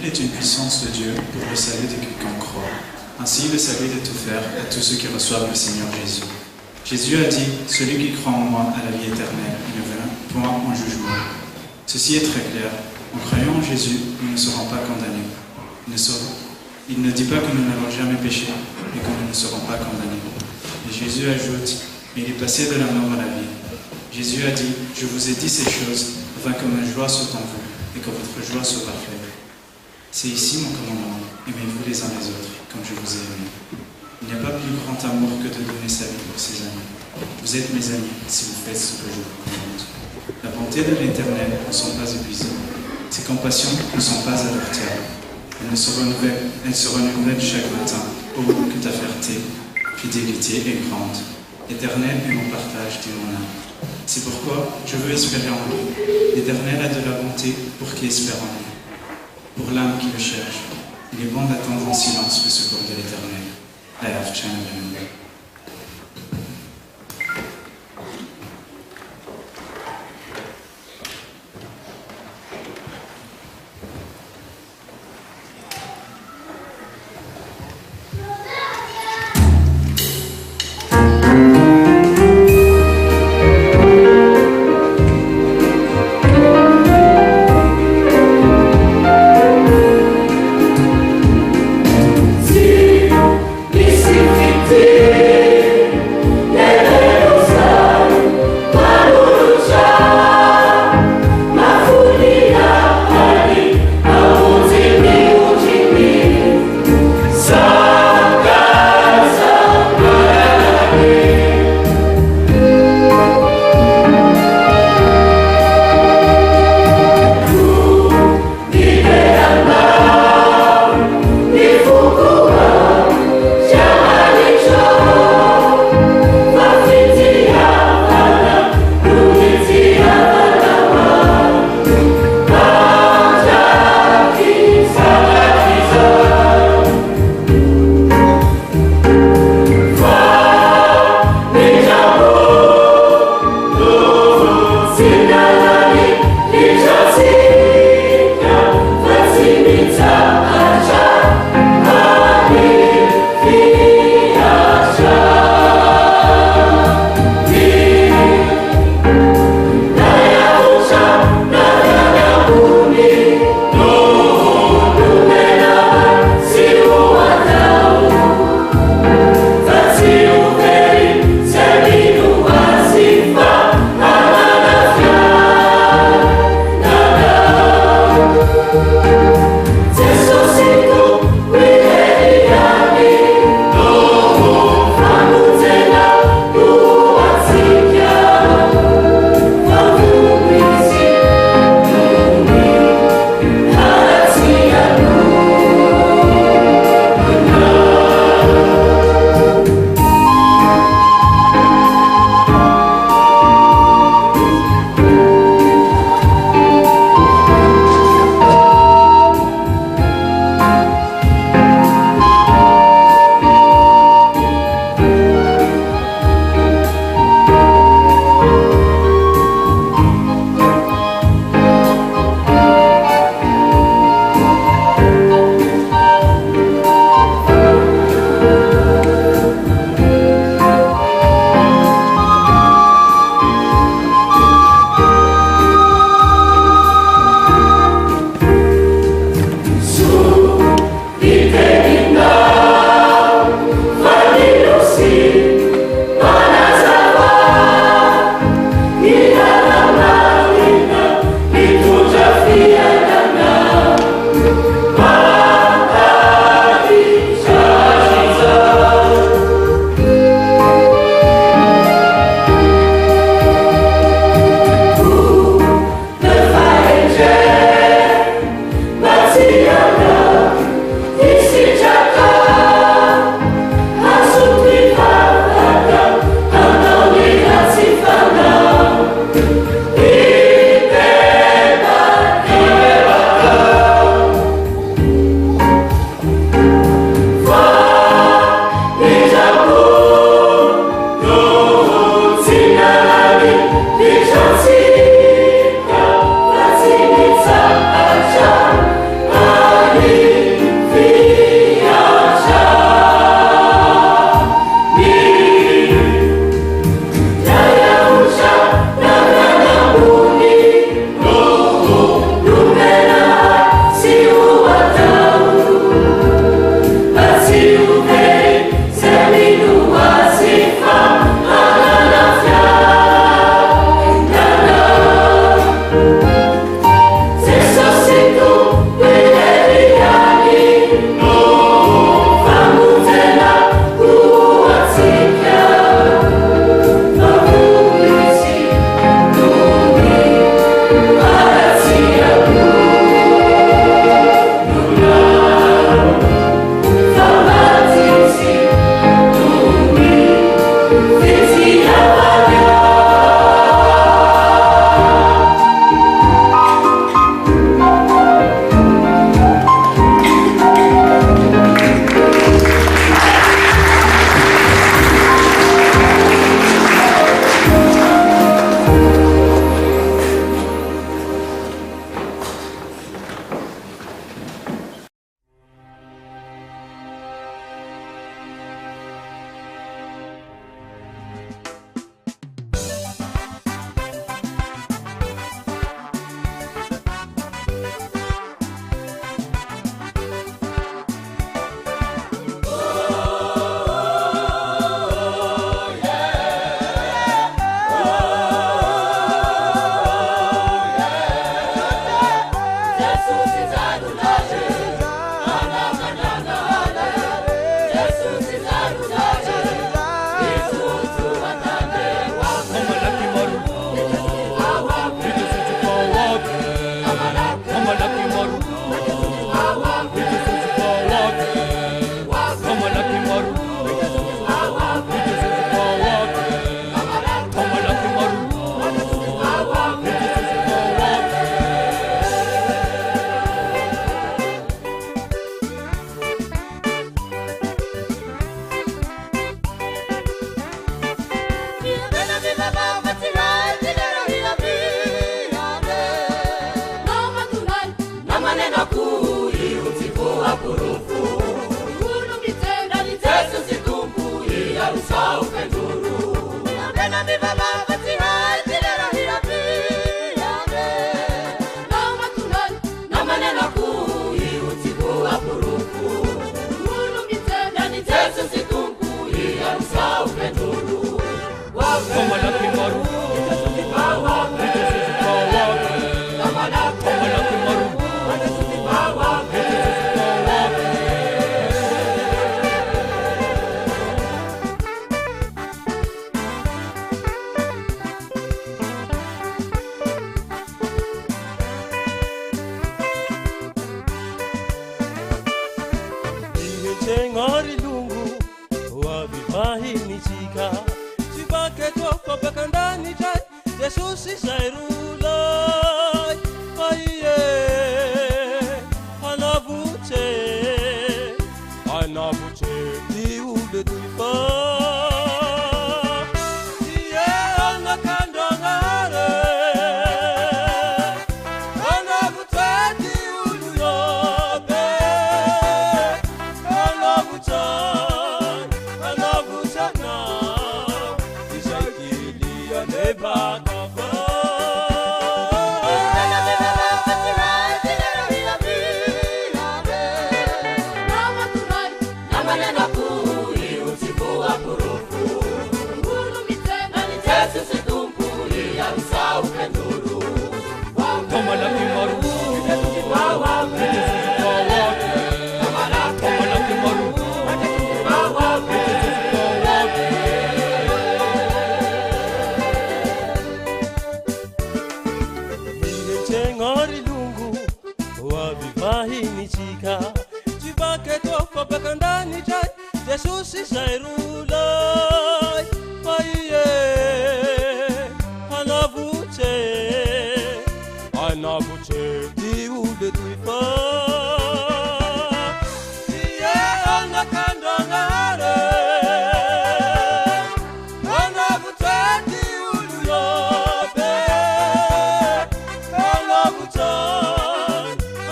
l'évangile est une puissance de Dieu pour le salut de quiconque croit. Ainsi, le salut est offert à tous ceux qui reçoivent le Seigneur Jésus. Jésus a dit, « Celui qui croit en moi a la vie éternelle, il ne vient point en jugement. » Ceci est très clair. En croyant en Jésus, nous ne serons pas condamnés. Il ne dit pas que nous n'avons jamais péché, mais que nous ne serons pas condamnés. Et Jésus ajoute, « Mais il est passé de la mort à la vie. » Jésus a dit, « Je vous ai dit ces choses, afin que ma joie soit en vous, et que votre joie soit parfaite. C'est ici mon commandement, aimez-vous les uns les autres, comme je vous ai aimé. Il n'y a pas plus grand amour que de donner sa vie pour ses amis. Vous êtes mes amis si vous faites ce que je vous commande. La bonté de l'Éternel ne sont pas épuisées. Ses compassions ne sont pas à leur terme. Elles se renouvellent chaque matin. Oh, que ta fierté, fidélité est grande. L'Éternel est mon partage, dit mon âme. C'est pourquoi je veux espérer en lui. L'Éternel a de la bonté pour qui espère en lui. Pour l'âme qui le cherche, il est bon d'attendre en silence le secours de l'Éternel. I have changed. See, Ngori lungu wabibahini chika chibake toko bekandani chai Jesus isairula aiye anabuche diude tuifa iye anakandangare anabuche diuluyobe anabuchana ishakilia nebakava ngori lungu wabibahini chika chibake toko bekandani chai Jesus isairula aiye anabuche diude tuifa iye anakandangare anabuche diuluyobe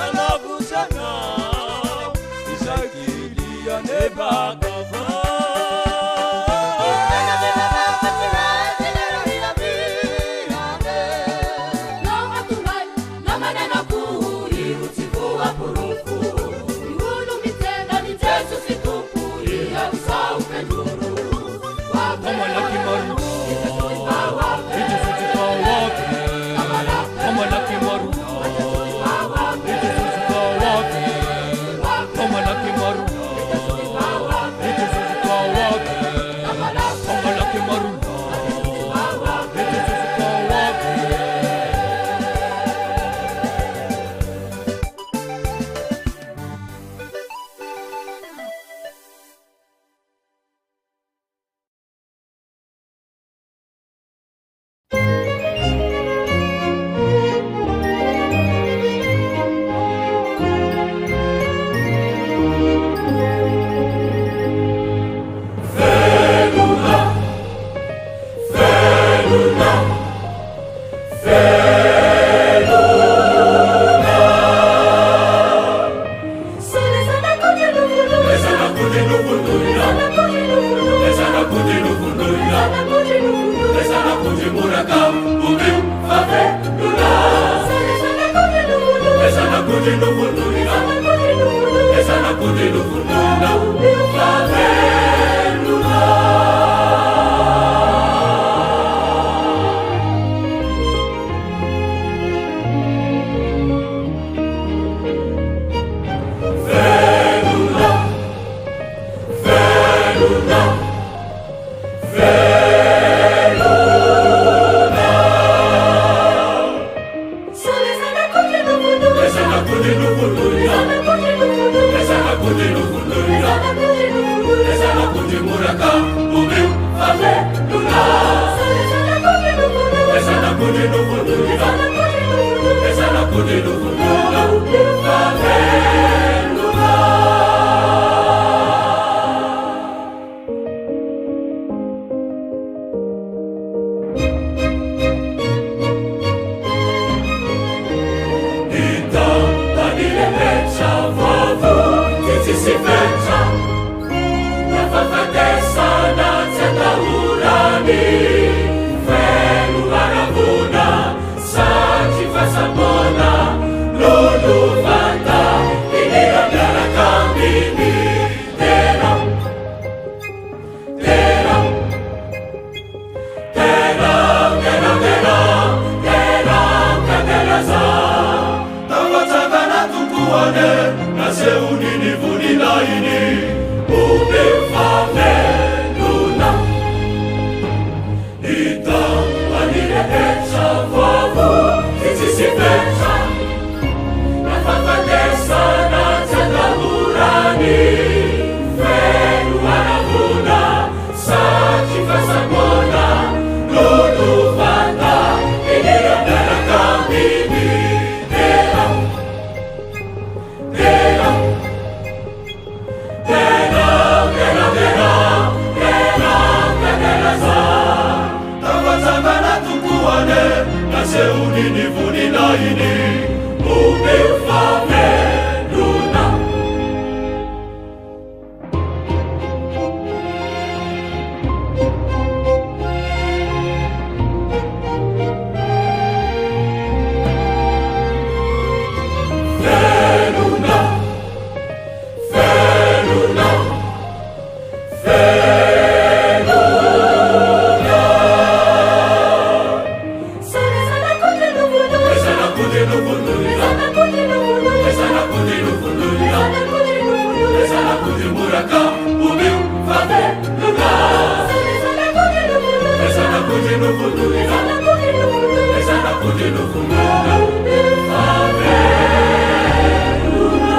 anabuchana isakilia nebakava tukuane, nase unini vuni laini, umifame luna. Ita anire echa vavu, zizisifecha, nafafadesa na tadahurani, fenu anavuna, sachifasa mona, lulu vata, inira nara kamini, dea, dea, dea, dea, dea, dea, dea, za. Tavatangana tukuane, nase unini vuni laini, umifame luna. Feluna, feluna, feluna. Sana kuti nuvulu, sana kuti nuvulu, sana kuti nuvulu, sana kuti nuvulu, sana kuti nuvulu, sana kuti muraka, ubi fave luna. Sana kuti nuvulu, sana kuti nuvulu, sana kuti nuvulu, sana kuti nuvulu, ubi fave luna.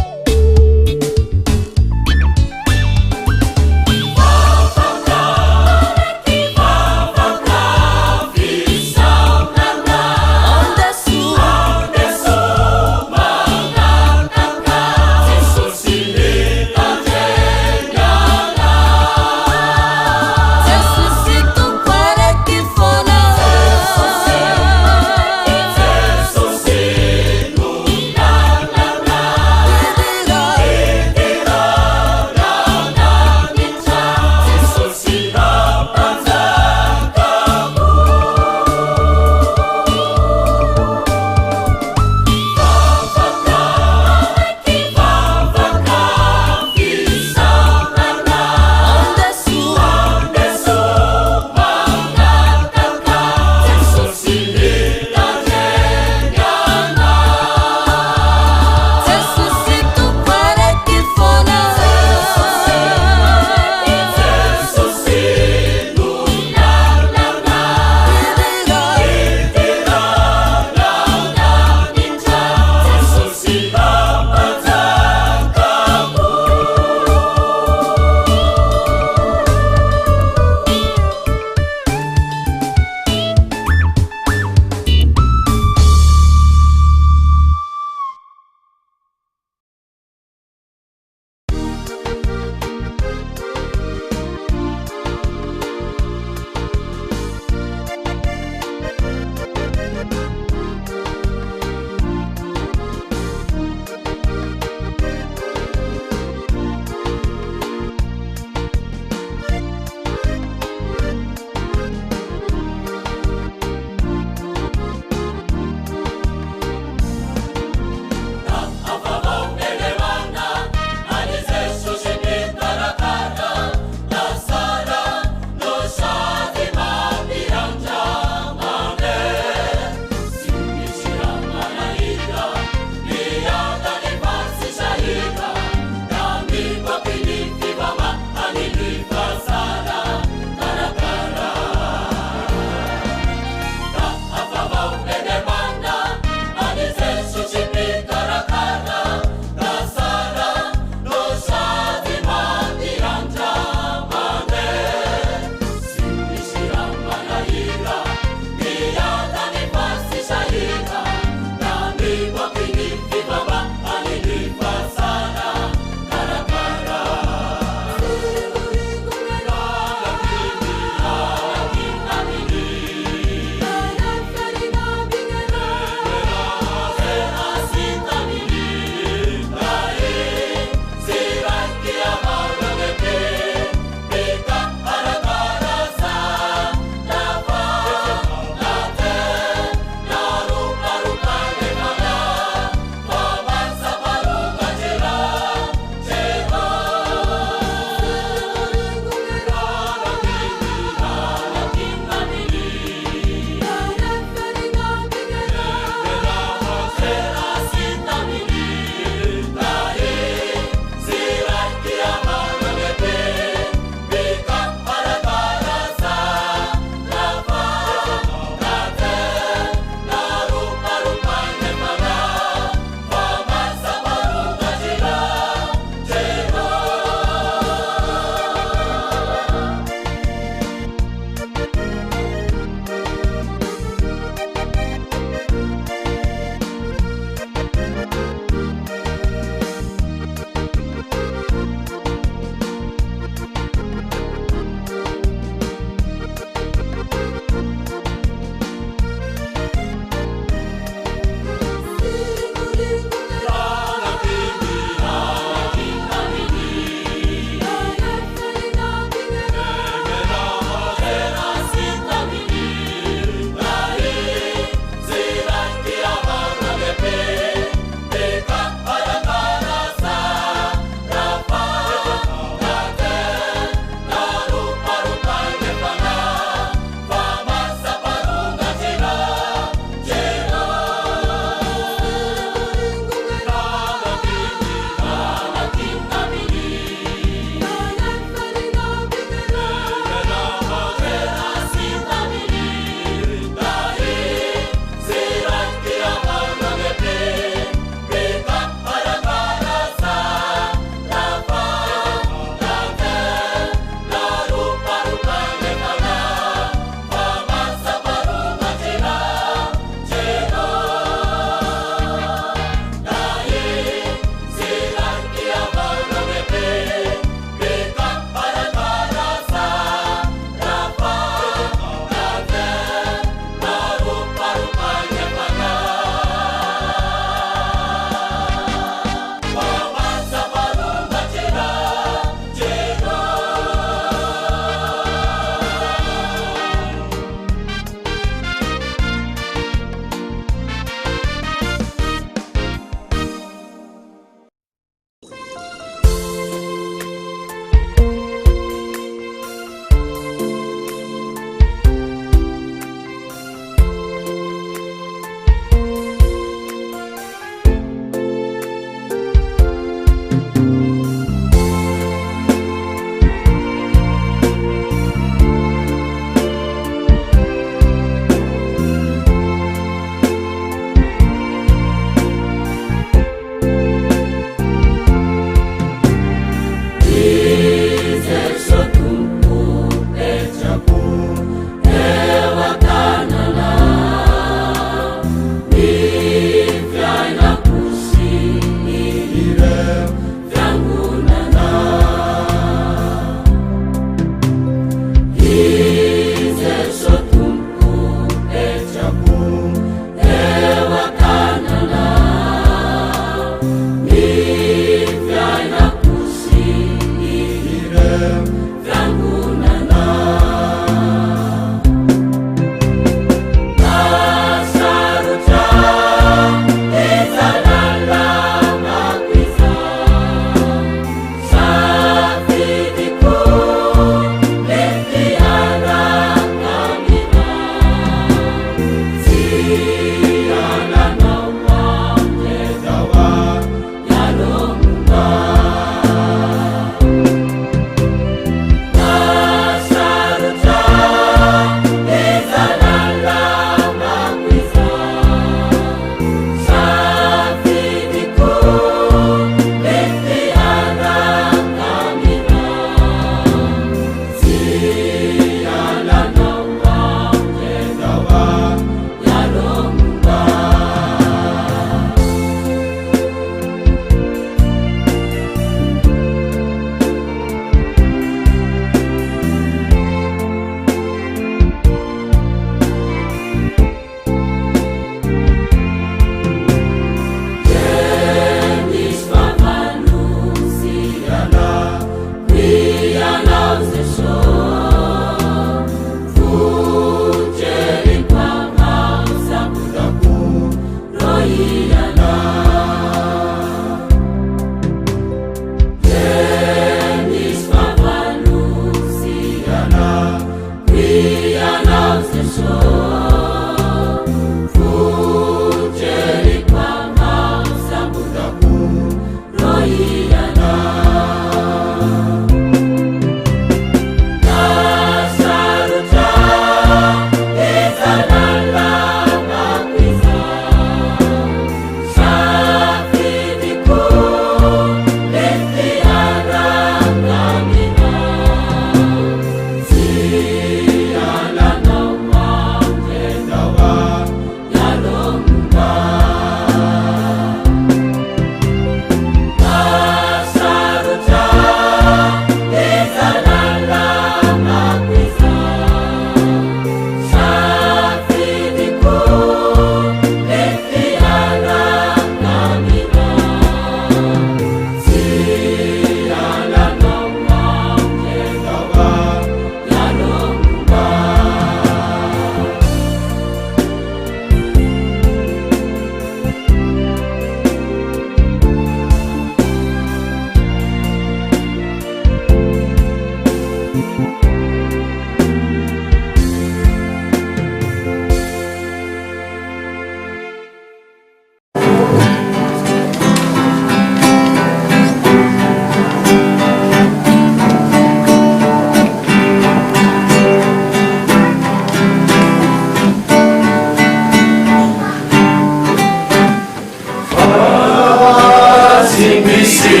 misy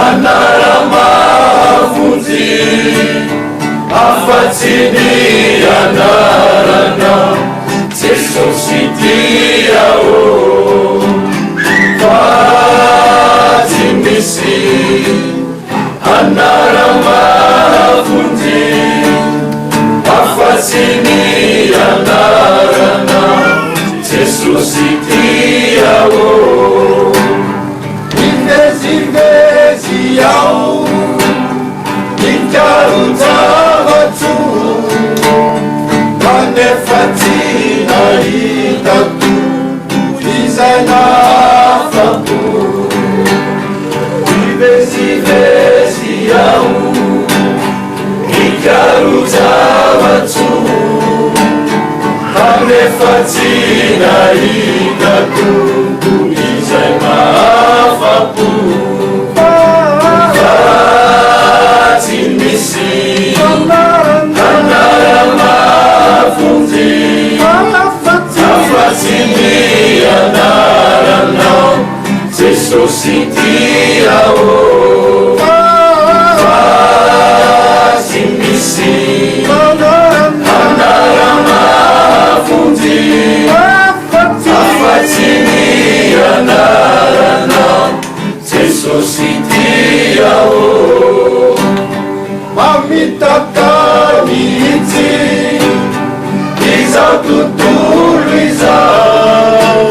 anara-mahafonjy afa-tsy ny anarana Jesosy dia fa tsy misy anara-mahafonjy afa-tsy ny anarana Jesosy dia ivezivezy ao ikarozavatso kanefa tsy nahitako izay nafako ivezivezy ao ikarozavatso kanefa tsy nahitako izay nafako tsy misy anara-mahafonjy afa-tsy ny anarana Jesosy dia tsy misy anara-mahafonjy afa-tsy ny anarana Jesosy dia mamitaka mihitsy izao tontolo izao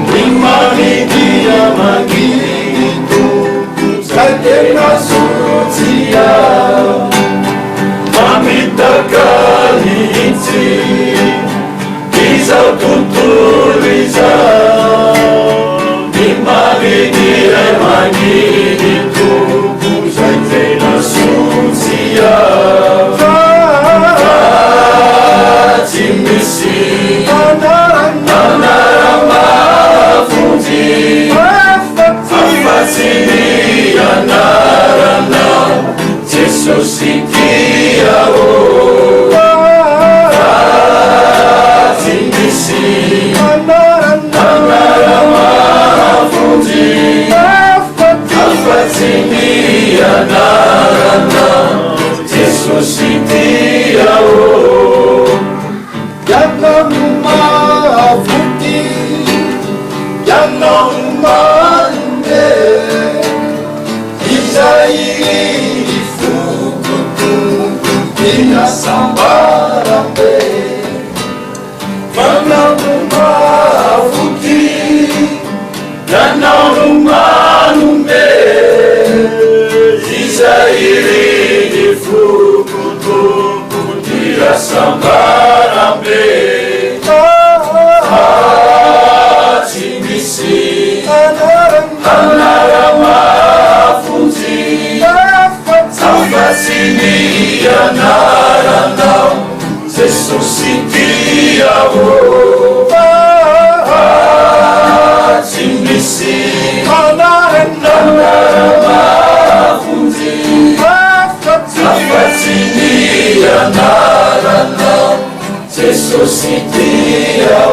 ny manidia manito zay tena sotsia mamitaka mihitsy izao tontolo izao ny manidia manito zay tena sotsia tsy misy anara-mahafonjy afa-tsy ny anarana Jesosy dia tsy misy anara-mahafonjy afa-tsy ny anarana Jesosy dia yanao mahafoty yanao manome izay fokotongo inasambarambe yanao mahafoty yanao manome izay fokotongo inasambarambe tsy misy anara-mahafonjy afa-tsy ny anarana Jesosy dia tsy misy anara-mahafonjy afa-tsy ny anarana Jesosy dia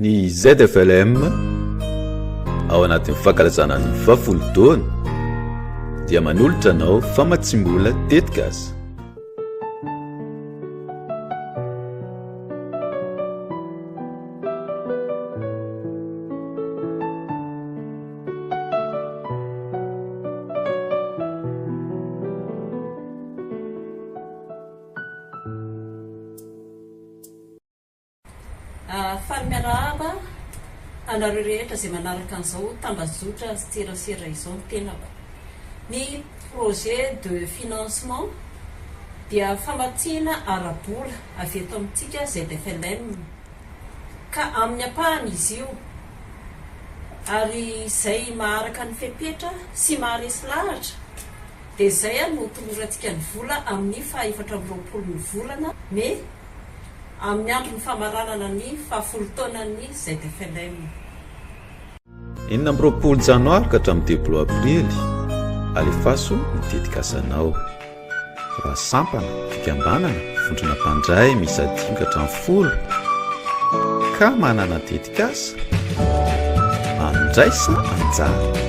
Ny ZFLM ao anatin'ny fankalazana ny 20 taona dia manolotra anao famatsimbola tetikasa. Miarahaba anareo rehetra zay manaraka an'izao tambazotra serasera izao ny tenako Ny projet de financement dia famatsiana arabola avy eto amintsika ZFLM ka amin'ny apahany izy io ary izay maharaka ny fepetra sy maharesy lahatra dia izay no tolorantsika ny vola amin'ny 420 ny volana me amin'ny andro ny famaranana ny 10 taonan'ny ZFLM. Inona amby 20 janoary ka hatramin'ny 2 aprily alefaso ny dedikasanao raha sampana fikambanana fondrona mpandray misy 5 ka hatramin'ny 10 ka manana dedikasa andraisa anjara.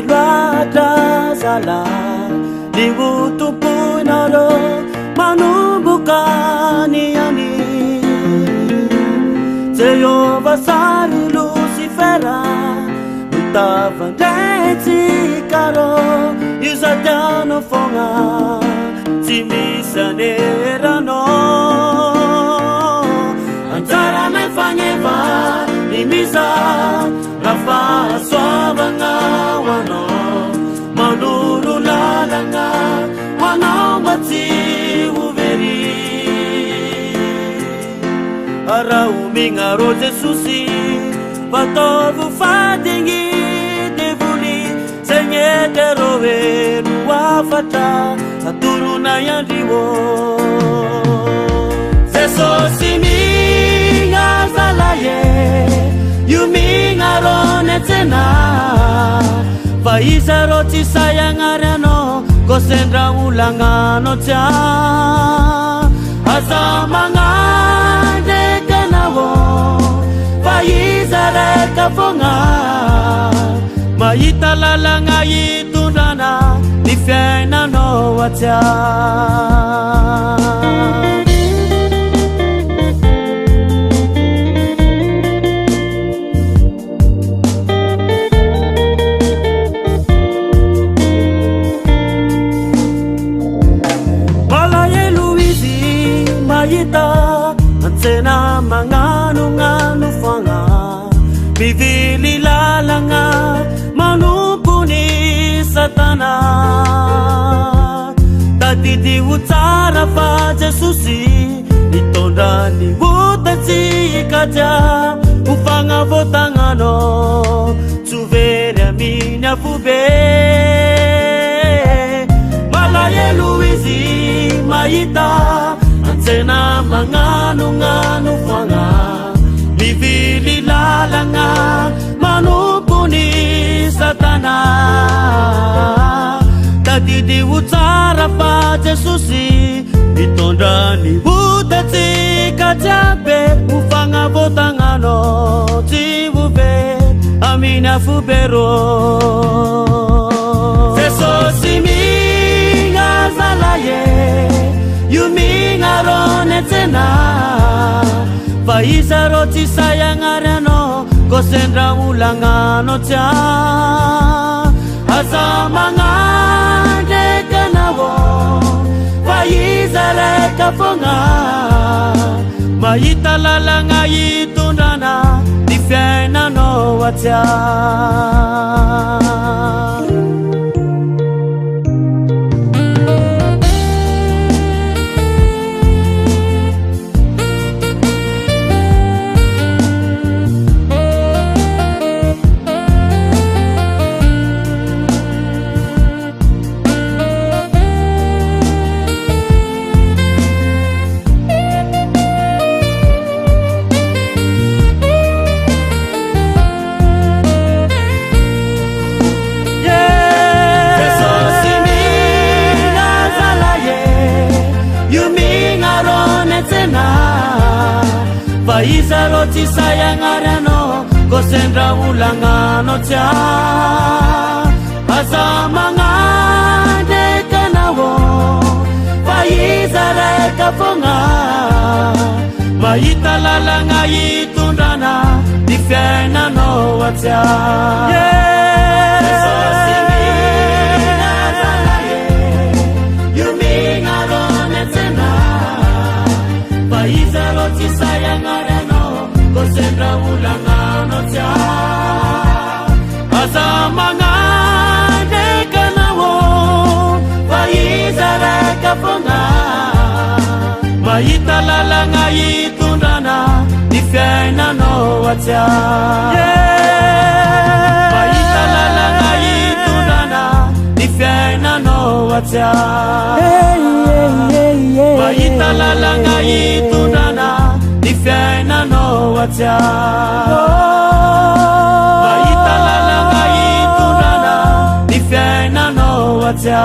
loatra zala ny otompoinareo manomboka ny any Jehova sary Lucifera mitavandretsika izadiano fogna tsy misy aneranao anjara mefaneva ny misa rafahasoavagna hoanao manolo lalagna hoanao mba tsy ho very ara omignarô Jesosy fataovy fadigny devoly segneterô eno afatra atorona iandrio Jesosy migna zalaye io mignarô netsena fa izarô tsy sayagnary anao ko sendra olagnanao tsia aza magnandrekanao fa iza reka fogna mahita lalagna itondrana ny fiainanao atsia antsena magnano fogna mivily lalagna manompony satana tadidy ho tsara fa Jesosy mitondra ny votatsika dia ho fagnavotagnanao tsy very aminy afobe malahelo izy mahita antsena magnano fogna mivily lalagna manompony satana tadidy ho tsara fa Jesosy mitondra ny votatsika jiaby ho fagnavotagnanao tsy ho very aminy afobero Jesosy migna zalaye io mignarô netsena fa izarô tsy sayagnary anao ko sendra olagnanao tsia aza magnandrekanao fa iza reka fogna mahita lalagna itondrana ny fiainanao atsia fa izarô tsy sayagnary anao ko sendra olagnanao tsia aza magnandrekanao fa iza reka fogna mahita lalagna itondrana ny fiainanao atsia izarô tsy sayagnary anao ko sendra olagnanao tsia aza magnandrekanao fa iza reka fogna mahita lalagna itondrana ny fiainanao atsia mahita lalagna itondrana ny fiainanao atsia mahita lalagna itondrana ny fiainanao atsia mahita lalagna itondrana ny fiainanao atsia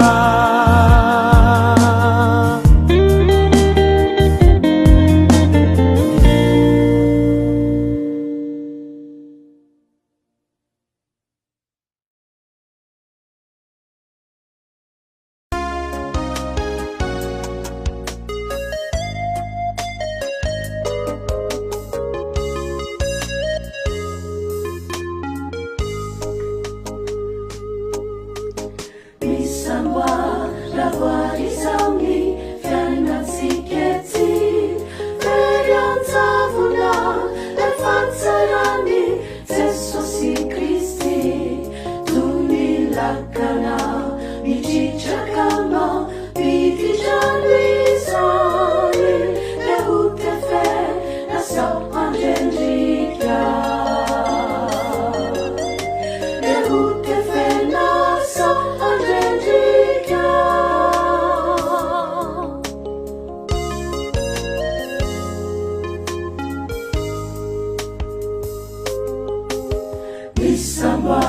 mamelana mitritra kama pititran'izany le hotefe nasao andrendrika le hotefe nasao andrendrika misamba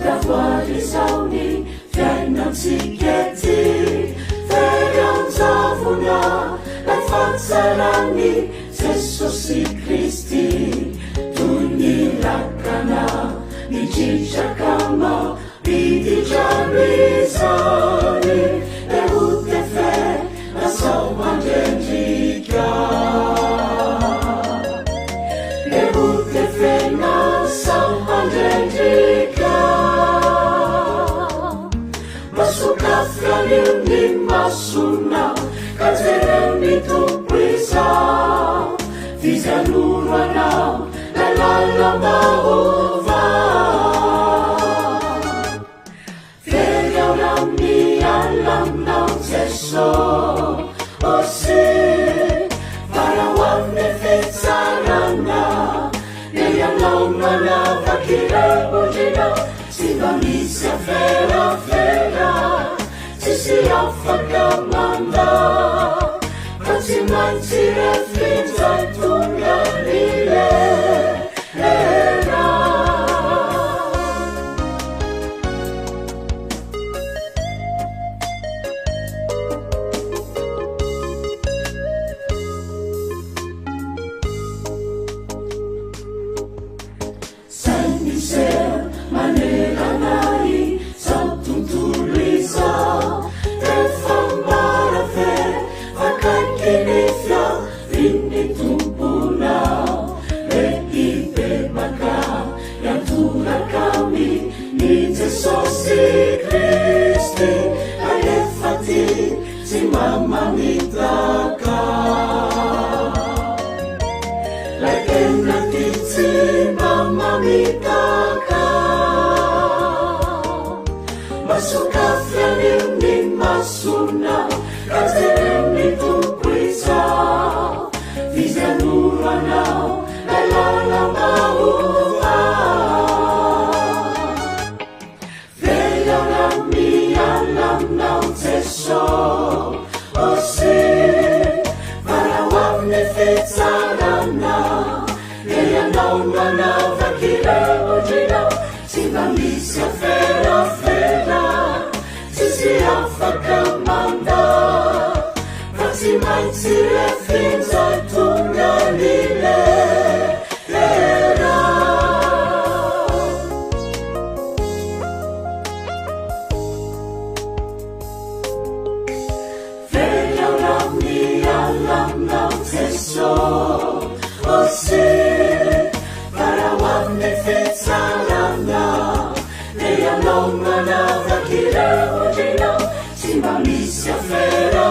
ravoarizaoni fiainantsika feranzavona lafatsarany Jesosy Kristy toy ny lakana midritra kama pititran'izany le hotefe nasao andrendrika le hotefe nasao andrendrika masukafyaniuni masuna kazeremi tumpwisa vizanurwanao lalalamaova feyaunami alamnao Jeso osi farawamne fetsarana neyalaunana vakiremujina simamisya fera sisi afaka manda fatsimaintsy refinzay tonga lile era Saint Michel maneranai sao tuntuliza tefambarafe vakakinifya vinitumpuna leipe maka yantura kami ni Jesosy Kristi alefati simamanitaka lakenati simamanitaka masukafyaniuni masuna kazeremi tumpwisa vizyanuranao lalalamaova feyaunami alamnao Jeso osi farawamne fetsarana eyanaunana vakiremujina simamisya fera sisi afaka manda fatsimaintsy refinzay tonga lile era feyaunami alamnao Jeso osi farawamne fetsarana neyalaunana vakiremujina simamisya fera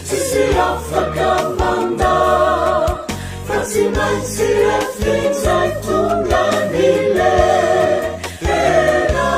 sisi afaka manda fatsimaintsy refinzay tonga lile era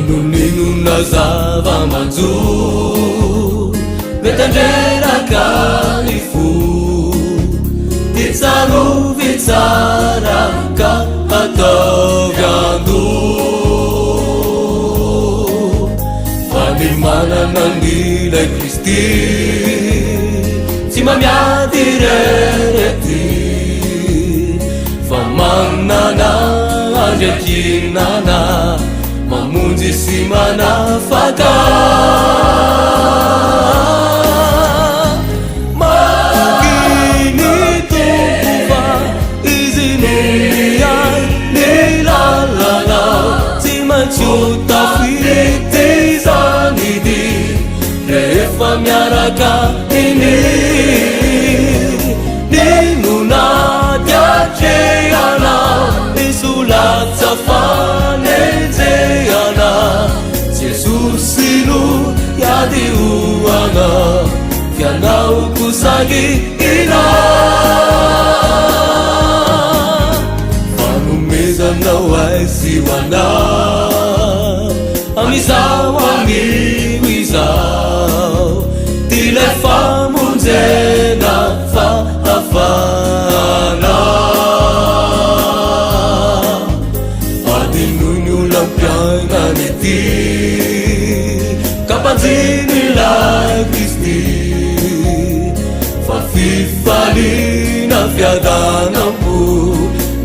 Ninuna zava-majo metandreraka ny fo ty tsarovy tsara ka ataovy ando fa ny manana nilay Kristy tsy mamiady rerety fa manana andriakinana mamonjy sy manafaka maginy tompo fa izy no miay ny lala miaraka ini ninunadiatreana isulatsa fanenjeana Jesusinu yadiuana fianao kusagina fanomezanao aisiwana amizao amiwizao tile famonjena fahafana adinony olampiainany ty kapanjinylay Kristy fa fifalina fiadanampo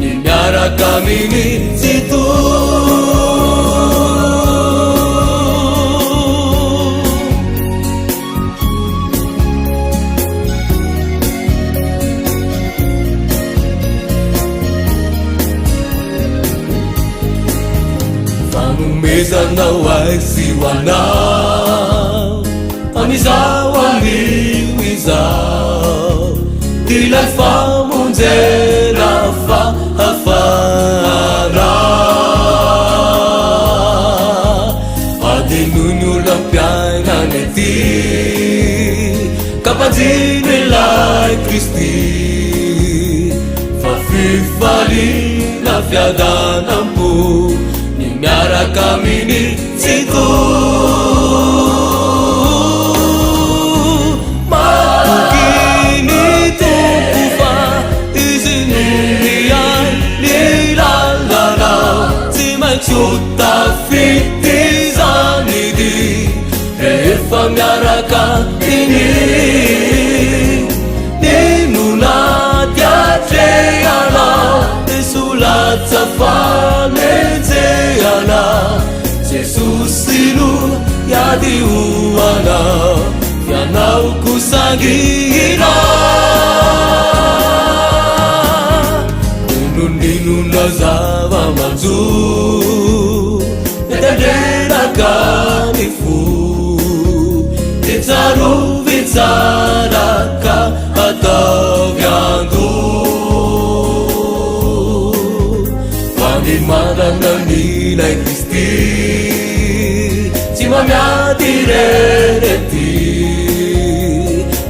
ny miaraka aminy tsito fanomezanao aisiwanao amizao amiwizao tilay famonjena fahafana adinony olampiainany ty kapanjinylay Kristy fa fifalina fiadanampo ny miaraka aminy tsito matokiny tompo fa izy nomiay nilalanao tsy maintsy ho tafitizany dy rehefa miaraka iny ninunadiatreanao isulatsa fanenjeana Jesusinu yadiuana fianao kusagina ninunina zava-manjo netandrenaka-ny fo itsarovitsaraka ataovy-ando ny manana nilay Kristy tsy mamiady rerety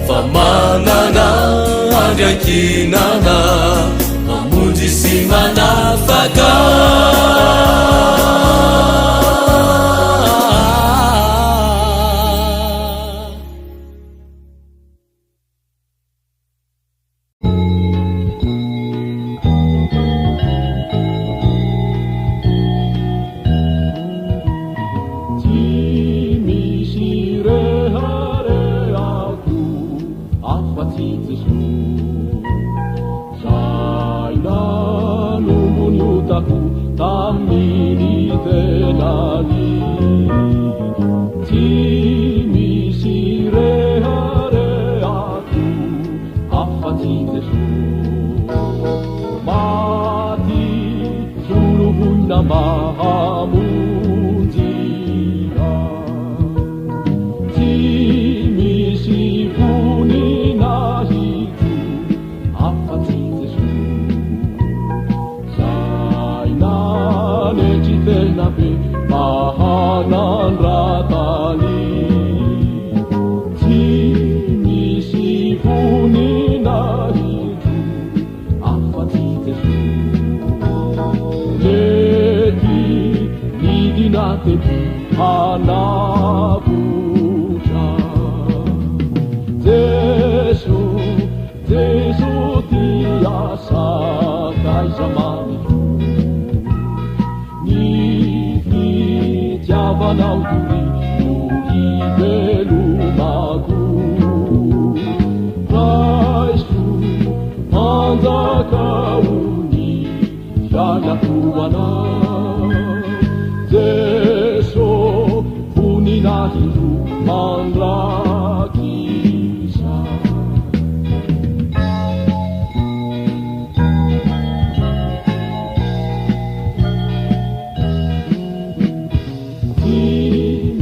fa manana andriakinana mamonjy sy manafaka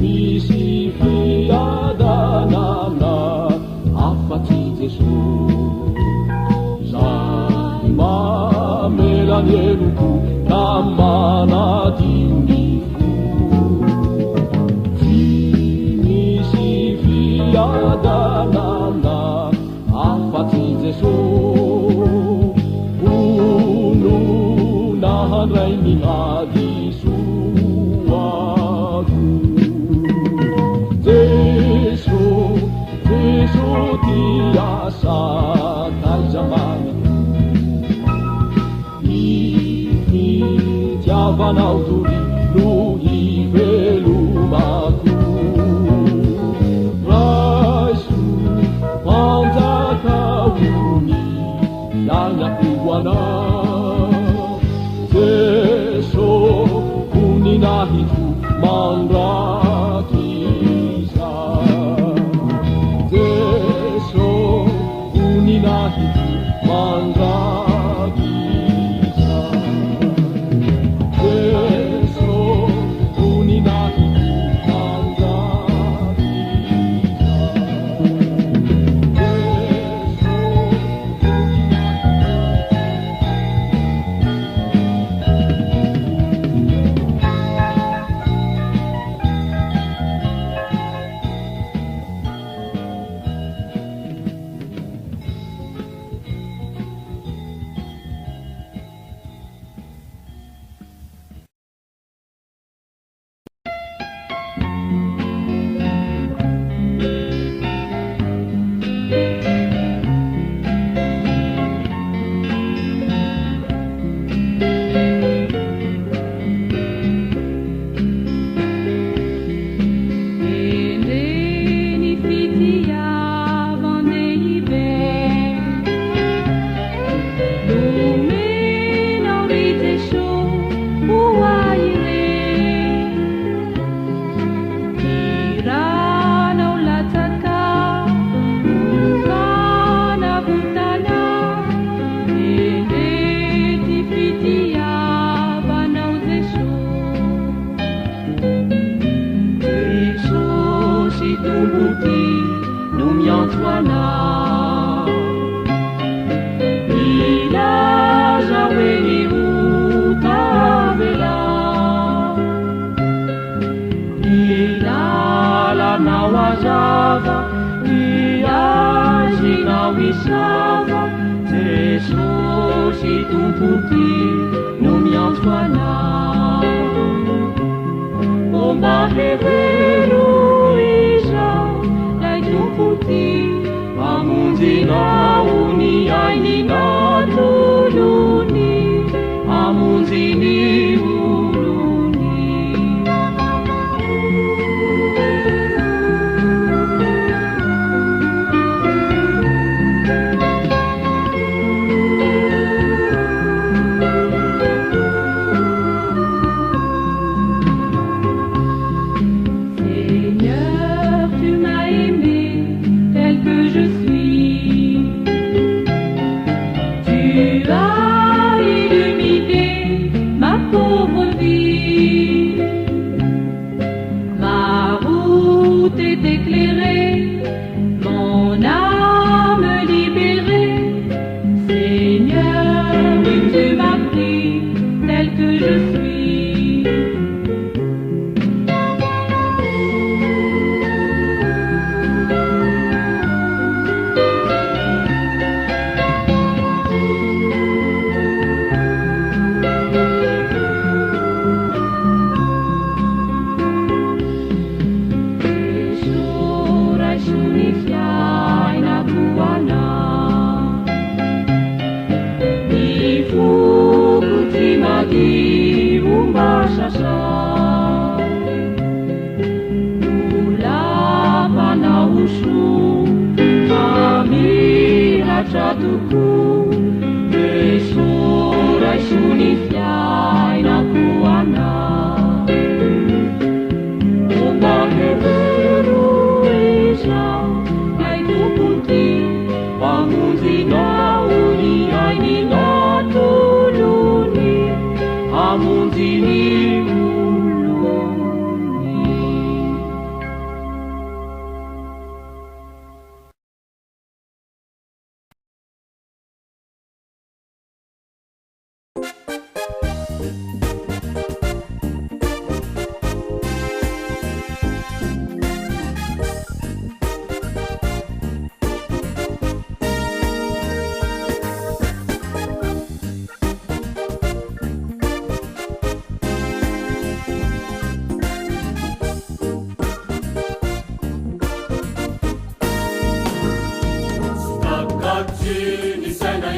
Misy fiadanana adiny fo tsy misy fiadanana afatsy Jesô ono nahandray ny hadisoako Jesô Jesô tiasa taizamany fitiavanao tory no hivelomako raiso manjakaony ianyakoanao Jesô oninahito mandrakisa Jesô oninahito mandrakisa Jesô oninahito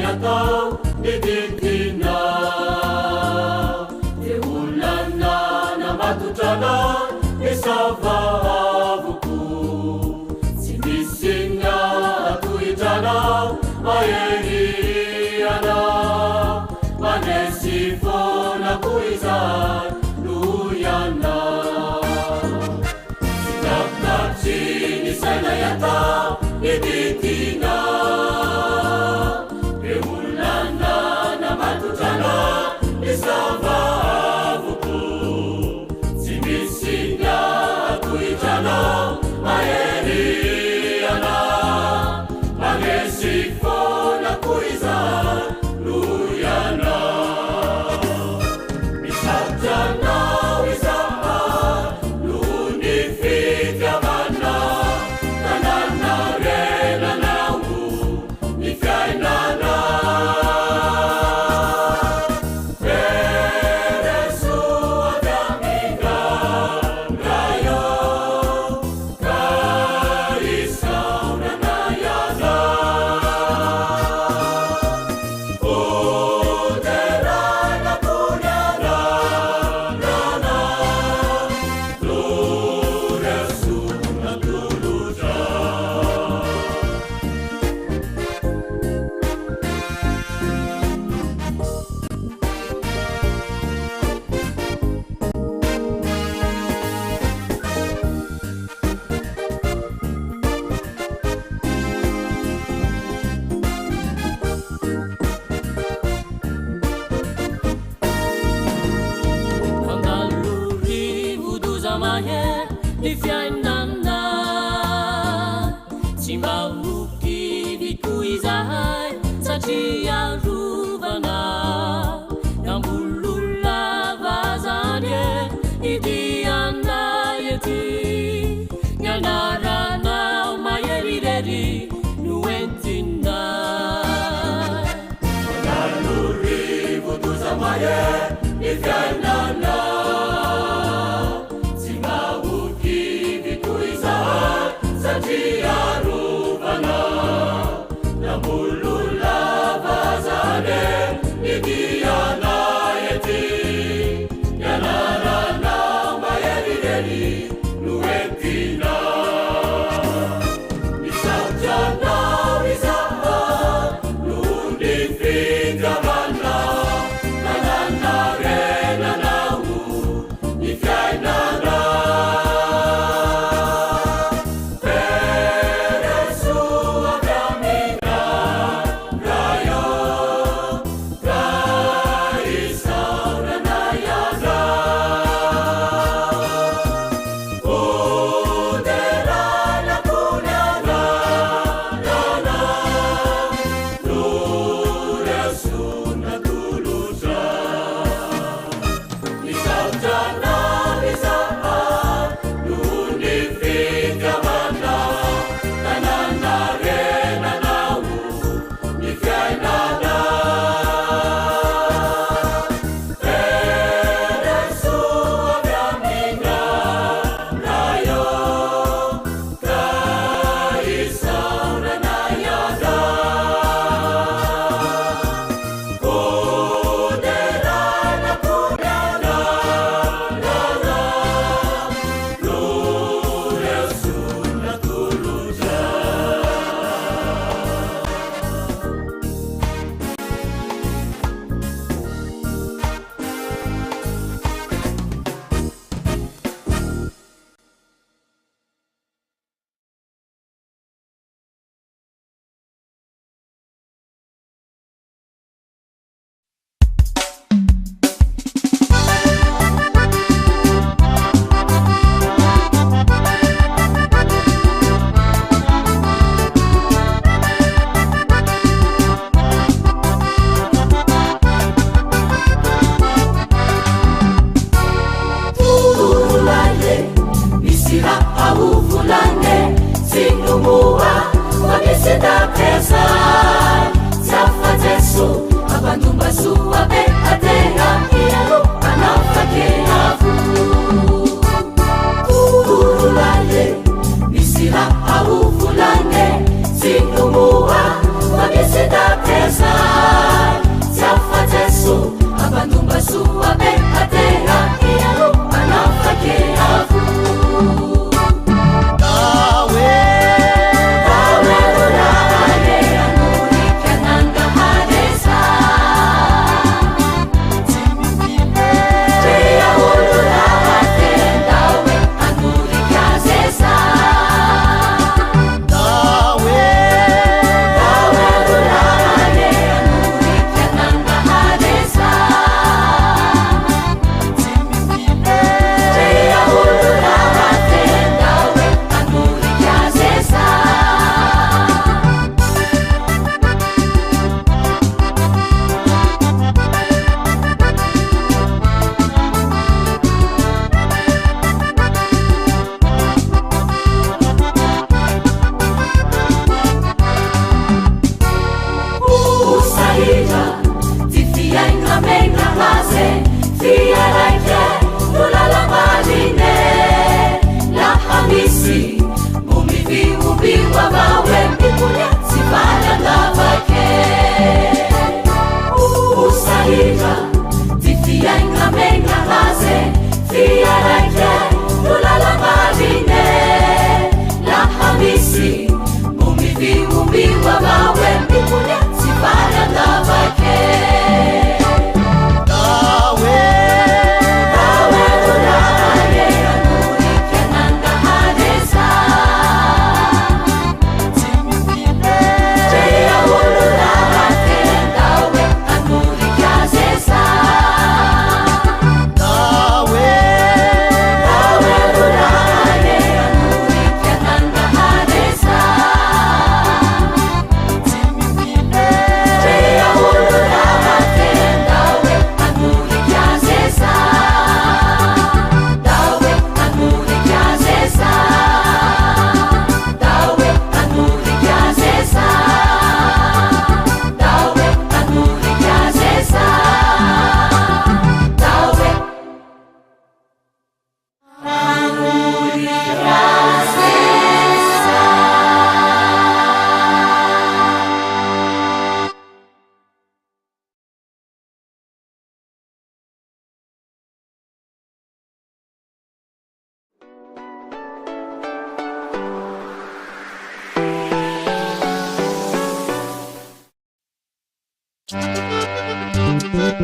atao niditina de olana namatotrana misavavoko tsy misigna atohitrana maheriana manesy fona koa izany loiana sinapinatsy ny saina atao niditina de olana namatotrana misavavoko tsy misigna atohitrana maheriana manesy fona koa izany loiana misatranao izany noho ny fitiavana tanana renanao ny fiainana ny fiainana tsy mahoky viko izahay satria arovana nambololava zany idiana ety ny anaranao maherirery no entinay manalori votoza maher ny fiainana arovana nambololava zane idiana ety yanarana Ny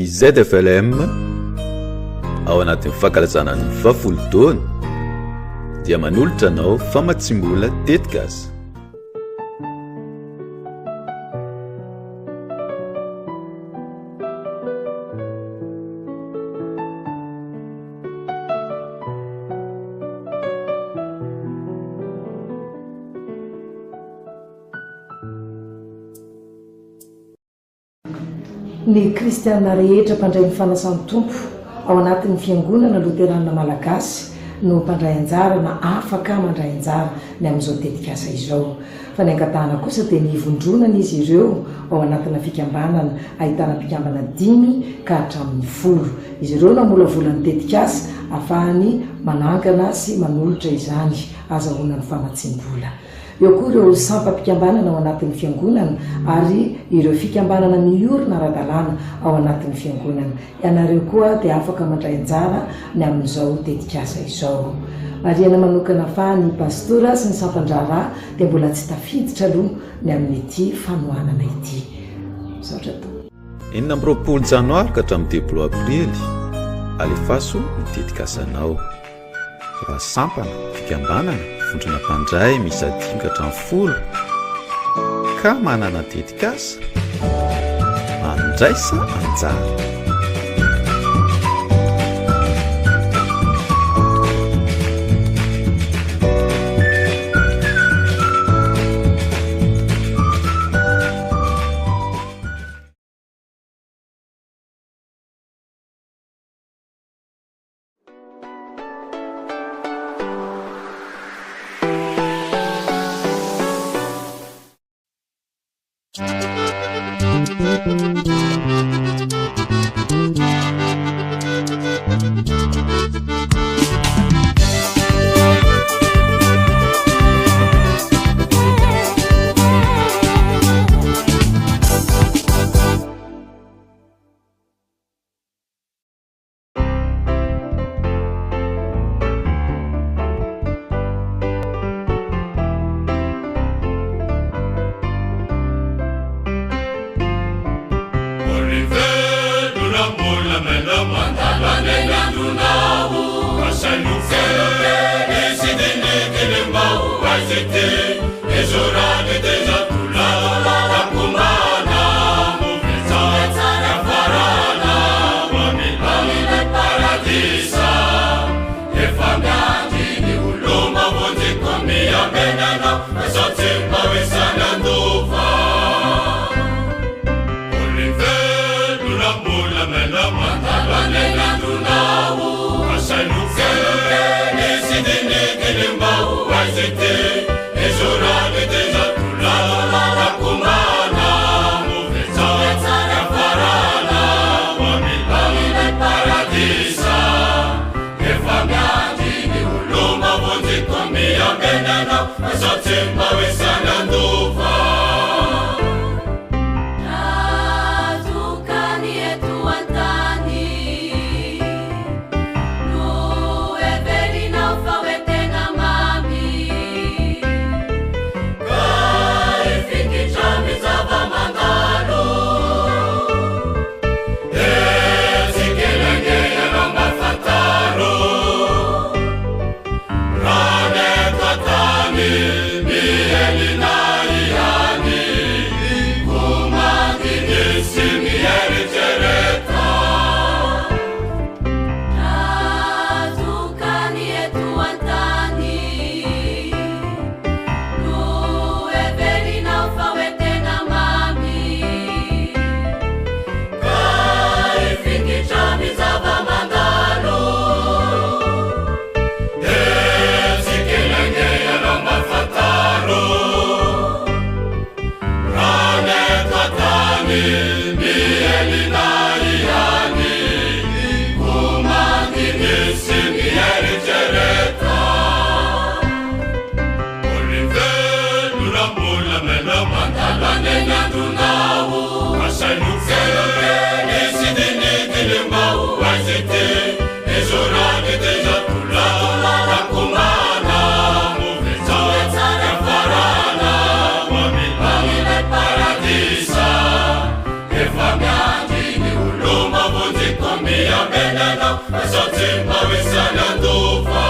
ZFLM ao anatin'ny fankalazana ny 20 taona dia manolotra anao famatsimbola tetika azy. Ny kristiana rehetra mpandray ny fanasan'ny tompo ao anatin'ny fiangonana loterana malagasy no mpandray anjara na afaka mandray anjara ny amin'izao tetikasa izao. Fa ny angatahana kosa dia ny ivondronana izy ireo ao anatina fikambanana ahitana mpikambana 5 ka hatramin'ny 10. Izy ireo namolavolan'ny tetikasa ahafahany manangana sy manolotra izany azahoana ny famatsim-bola. Eo koa ireo sampam-pikambanana ao anatin'ny fiangonana ary ireo fikambanana miorina ara-dalàna ao anatin'ny fiangonana. Ianareo koa dia afaka mandray anjara ny amin'izao tetikasa izao. Mariana manokana fa ny pastora sy ny sampandrara dia mbola tsy tafiditra aloha ny amin'ity fanohanana ity. Misaotra to. 20 janoary ka hatramin'ny 10 aprily alefaso ny tetikasanao. Raha sampana fikambanana fondrona mpandray misy 5 ka hatramin'ny 10 ka manana tetikasa mandraisa anjara. Oliver, efamiandini uluma vunjikomia menena asatimba wisanyandufa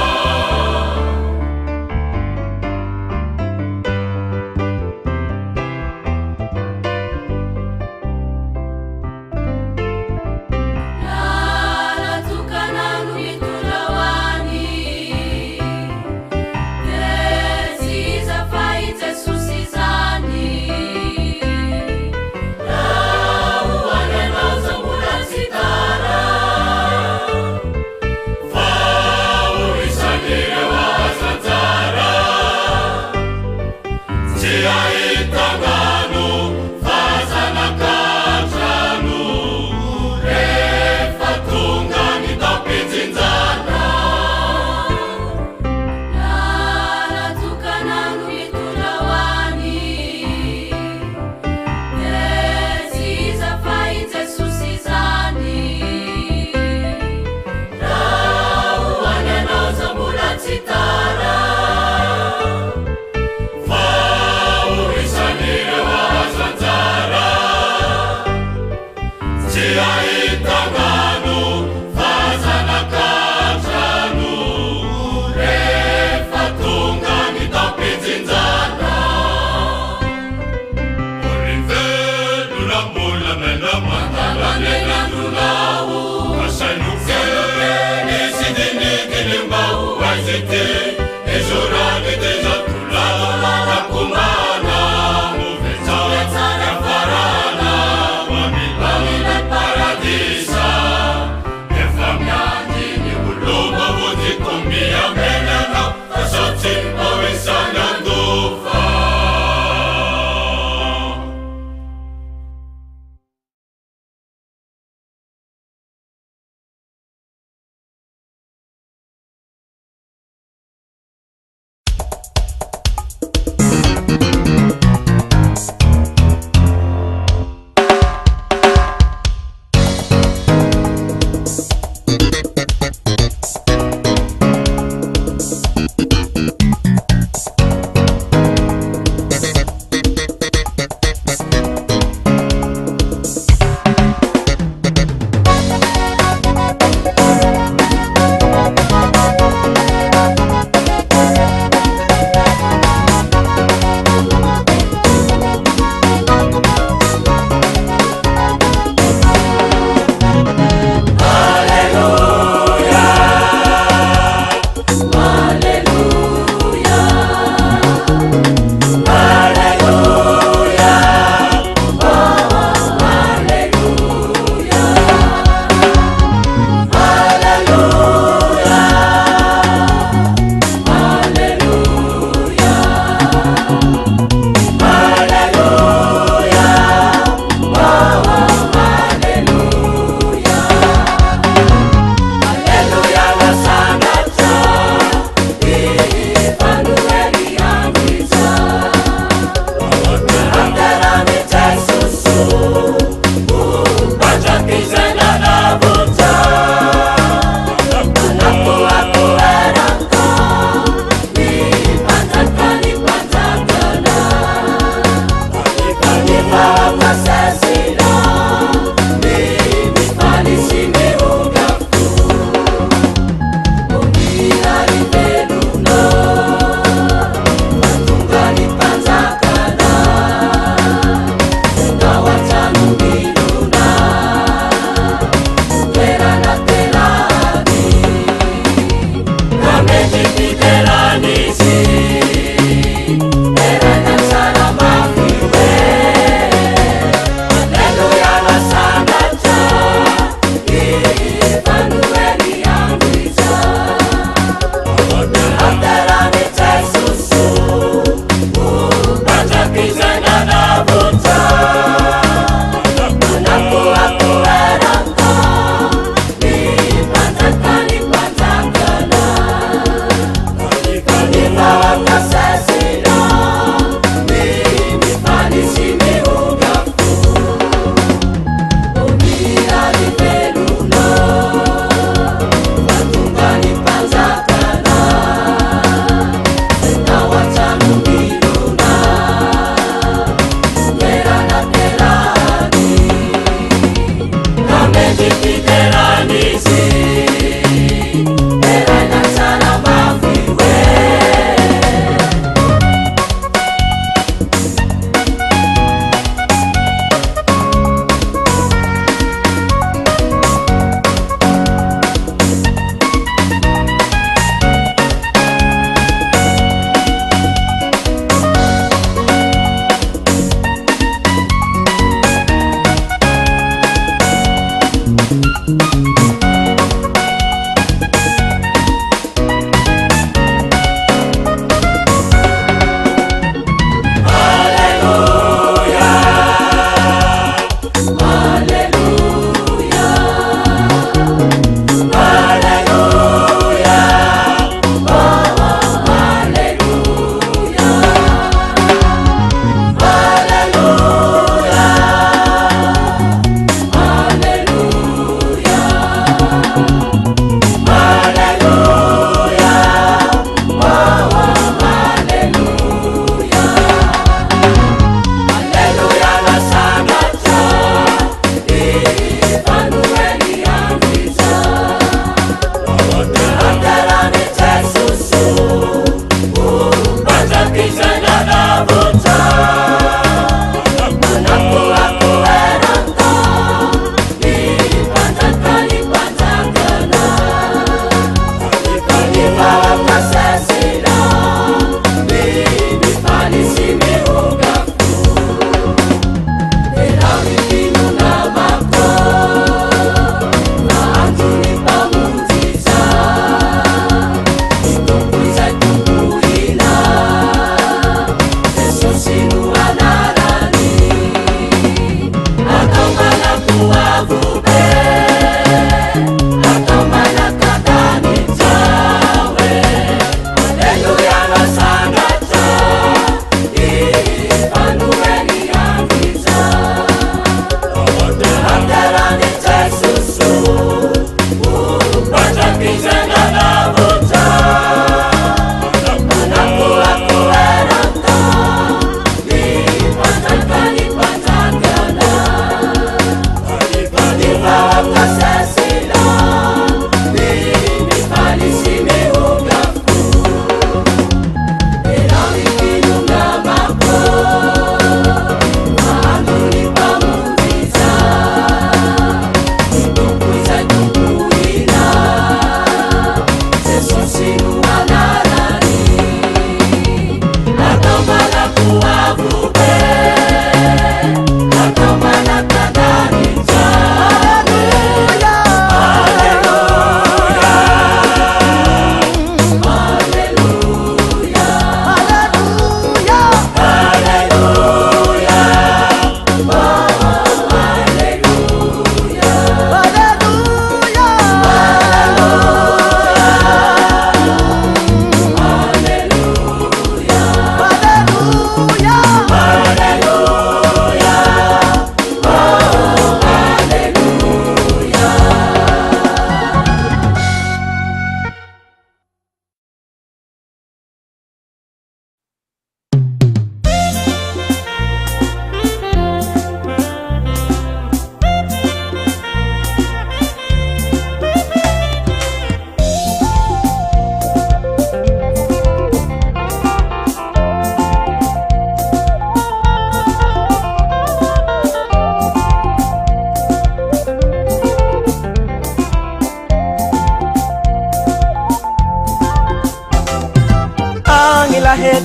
Paradis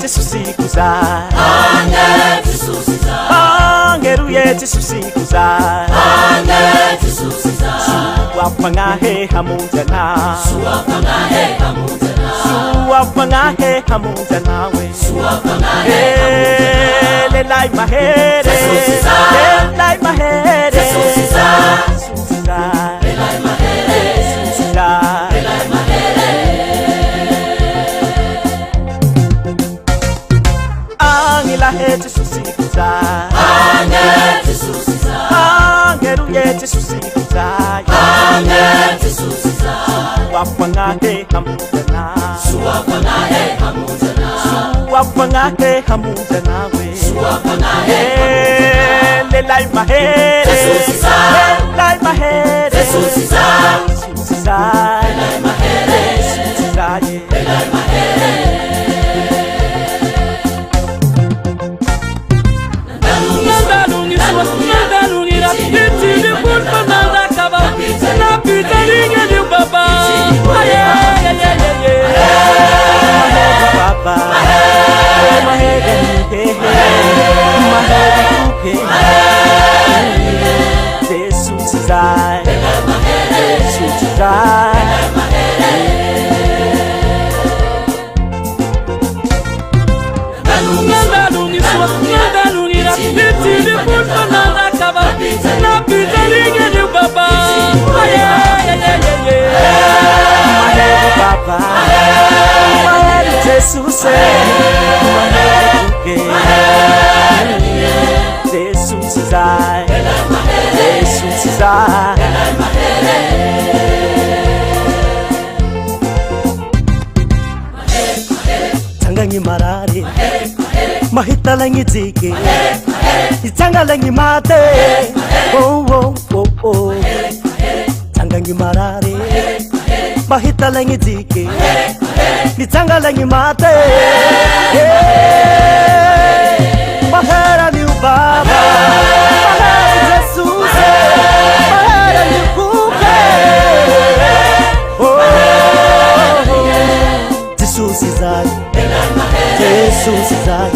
susikuza ngeruye susikuza suwapangahe hamunjana suwapangahe hamunjanawe lelai mahere lelai mahere susisa lelai mahere susisa lelai mahere angilahete susikuza angete susisa angeruyete susikuza angete susisa suwapangahe hamunjana suwapangahe hamunjana suwapangahe hamunjanawe suwapangahe lelai mahere susisa lelai mahere susisa susisa lelai mahere susisa lelai mahere Jesus, Tangangi marare, mahita langi zike, itanga langi mate, oh oh oh oh. Tangangi marare, mahita langi zike, itanga langi mate, mahera ni ubaba, mahera Jesus, mahera ni kupe, oh Jesus is I. Jesus is I.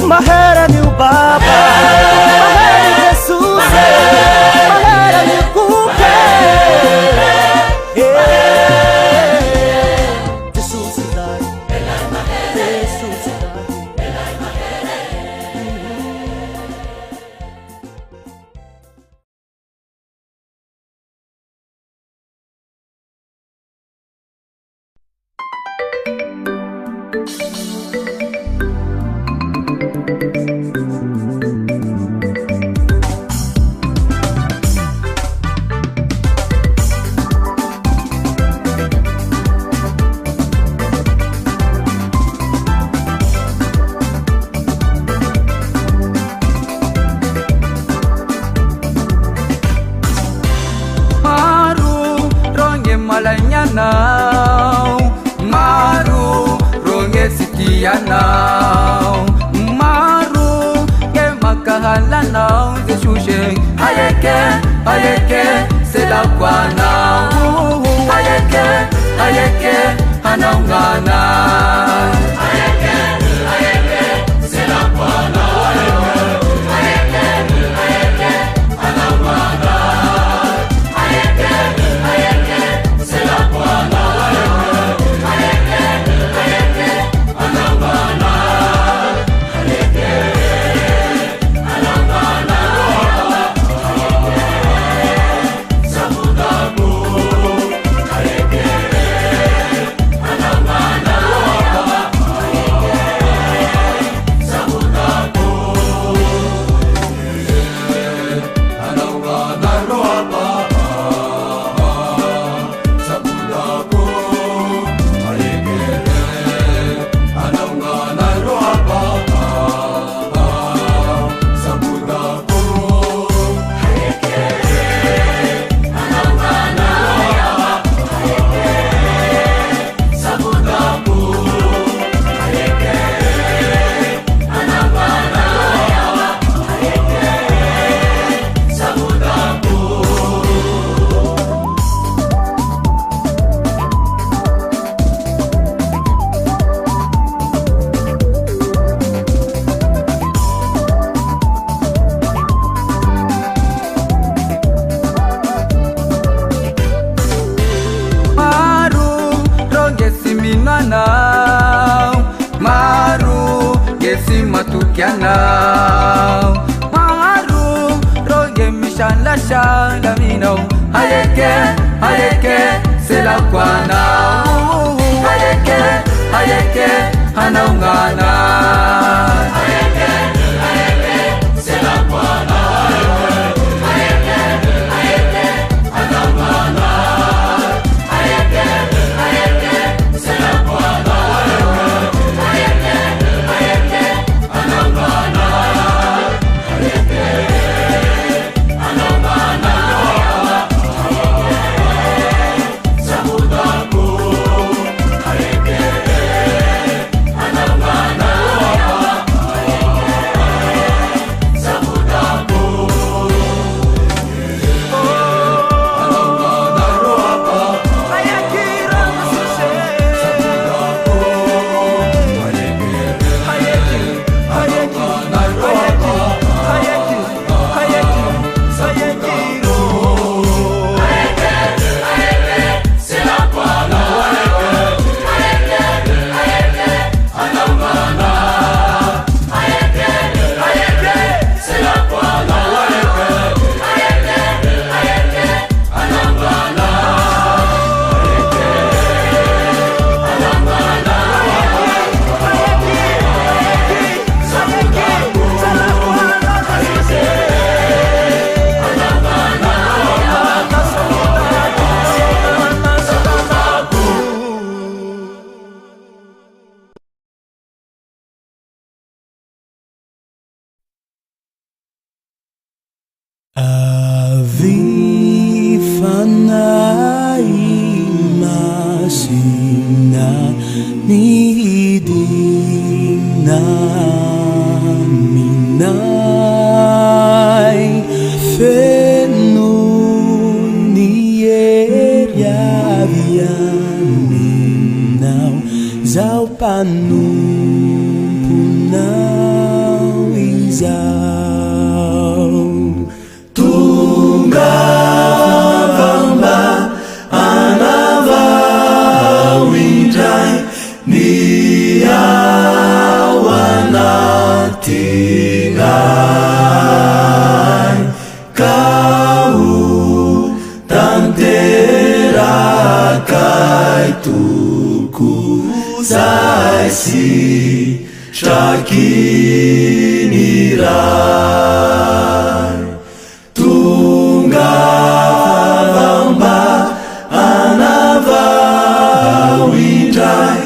Mahera ni ubaba, mahera Jesus, mahera ni kupe. Jesus is I. Jesus is I. Maru ronge sitiana maru ke makahalana zeshushe ayeke c'est la kwana ayeke anaungana ayeke c'est la kwana ayeke anaungana ayeke c'est la kwana Sabudabu, ayeke, anangana. minao Maharu roge mishanda shanda minao Hayeke sela kwanao Hayeke hanaungana Hayeke sela kwanao Hayeke hanaungana Hayeke sela kwanao Hayeke hanaungana Hayeke hanaungana Sabudaku Hayeke hanaungana Sabudaku hanaungana roapa Hayeke ramasuse Sabudaku Hayeke hanaungana roapa Hayeke ro Hayeke sela kwana Hayeke hanaungana Hayeke sela kwana Hayeke hanaungana Hayeke hanaungana Sabudaku Hayeke Avifanai masina nidina minai fenu nieriaviaminau zau panumpunau izau Tungavamba anavawindrai niawanatingai kau tanterakai tuku zaisi shakinirai Tungavamba anavawindrai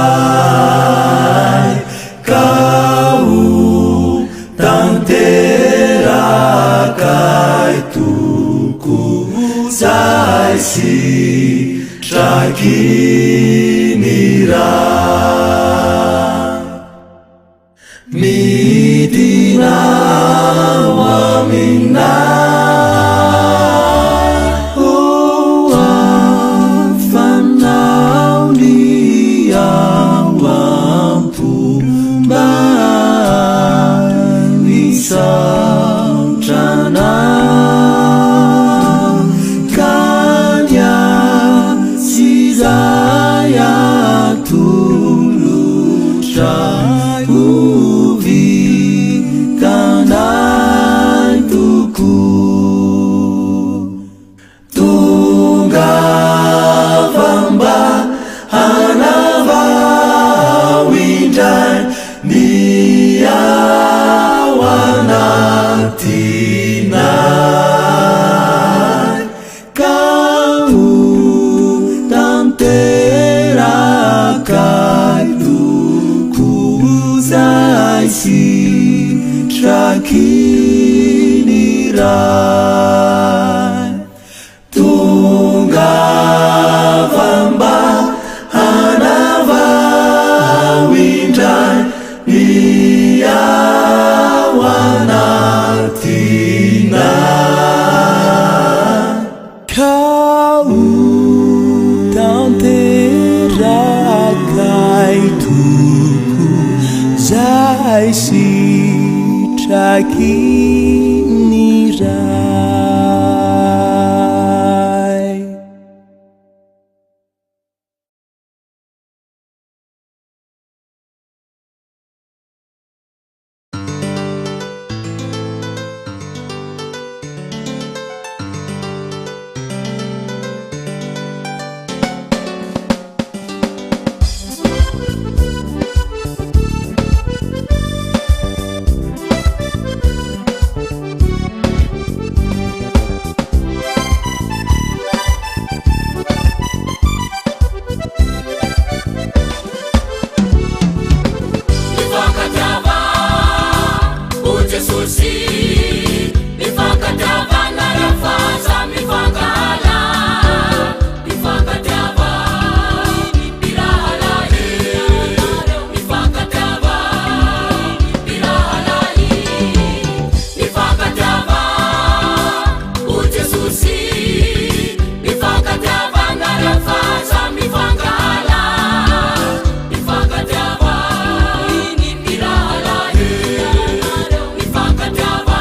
niawanatinai kau tanterakai tuku zaisi shakinirai Midina wa minna fanau dia wampu bisa jana kanya sizaya tulu Tungavamba anavawindrai niawanatinai kau tanterakai tuku zaisi shakinirai Tungavamba anavawindrai niawanatinai kau tanterakai tuku zaisi shakinirai Ifakatava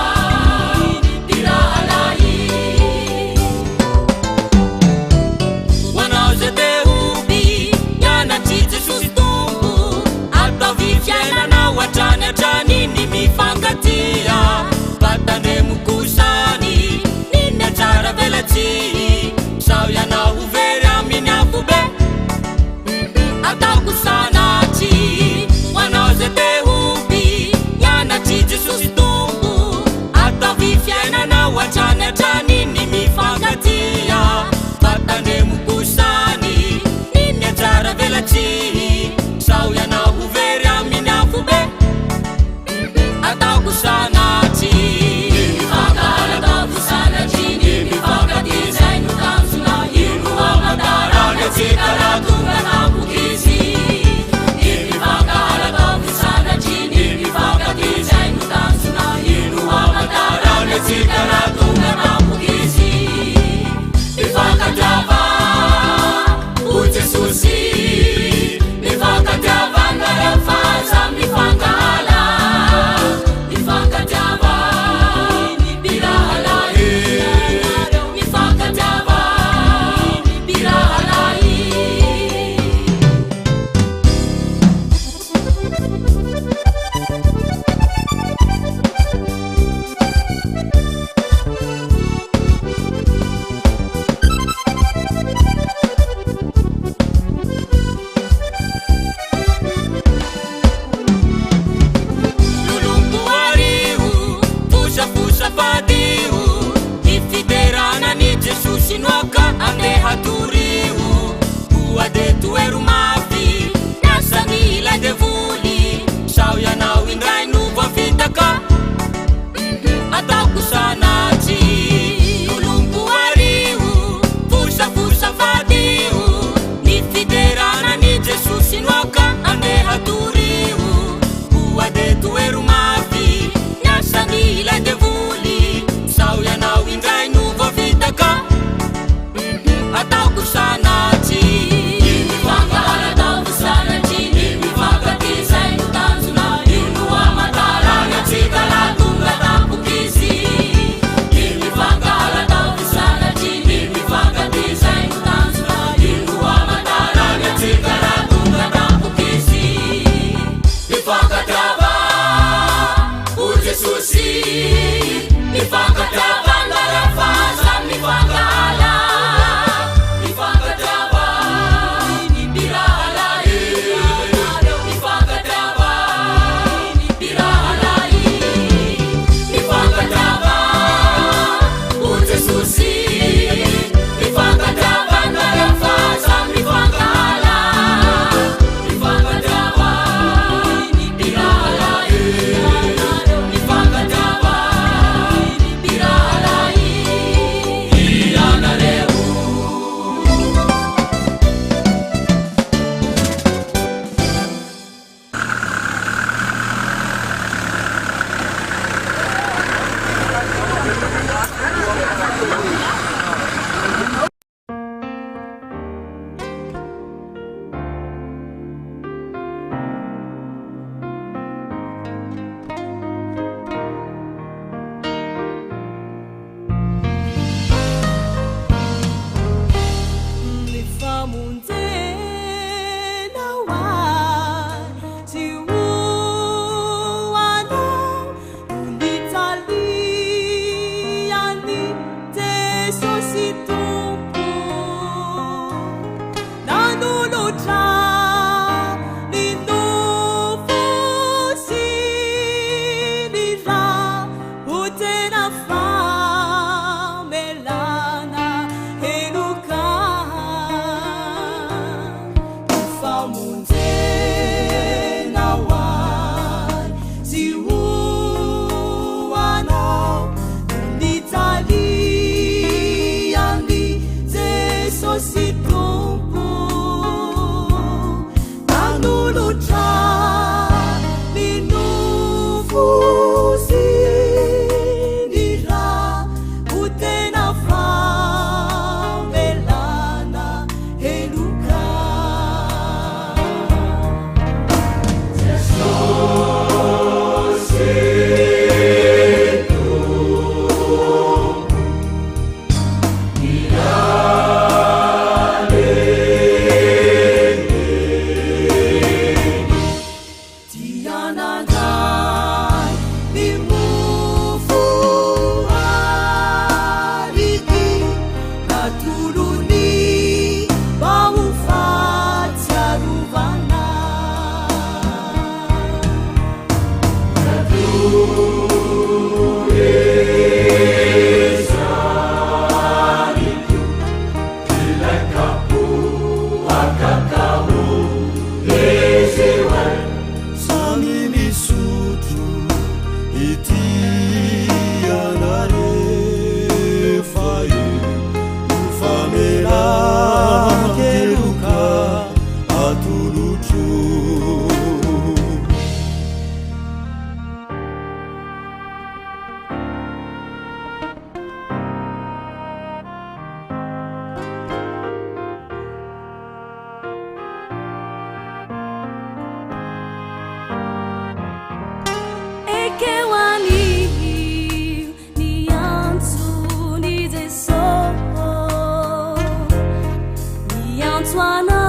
Ni antwana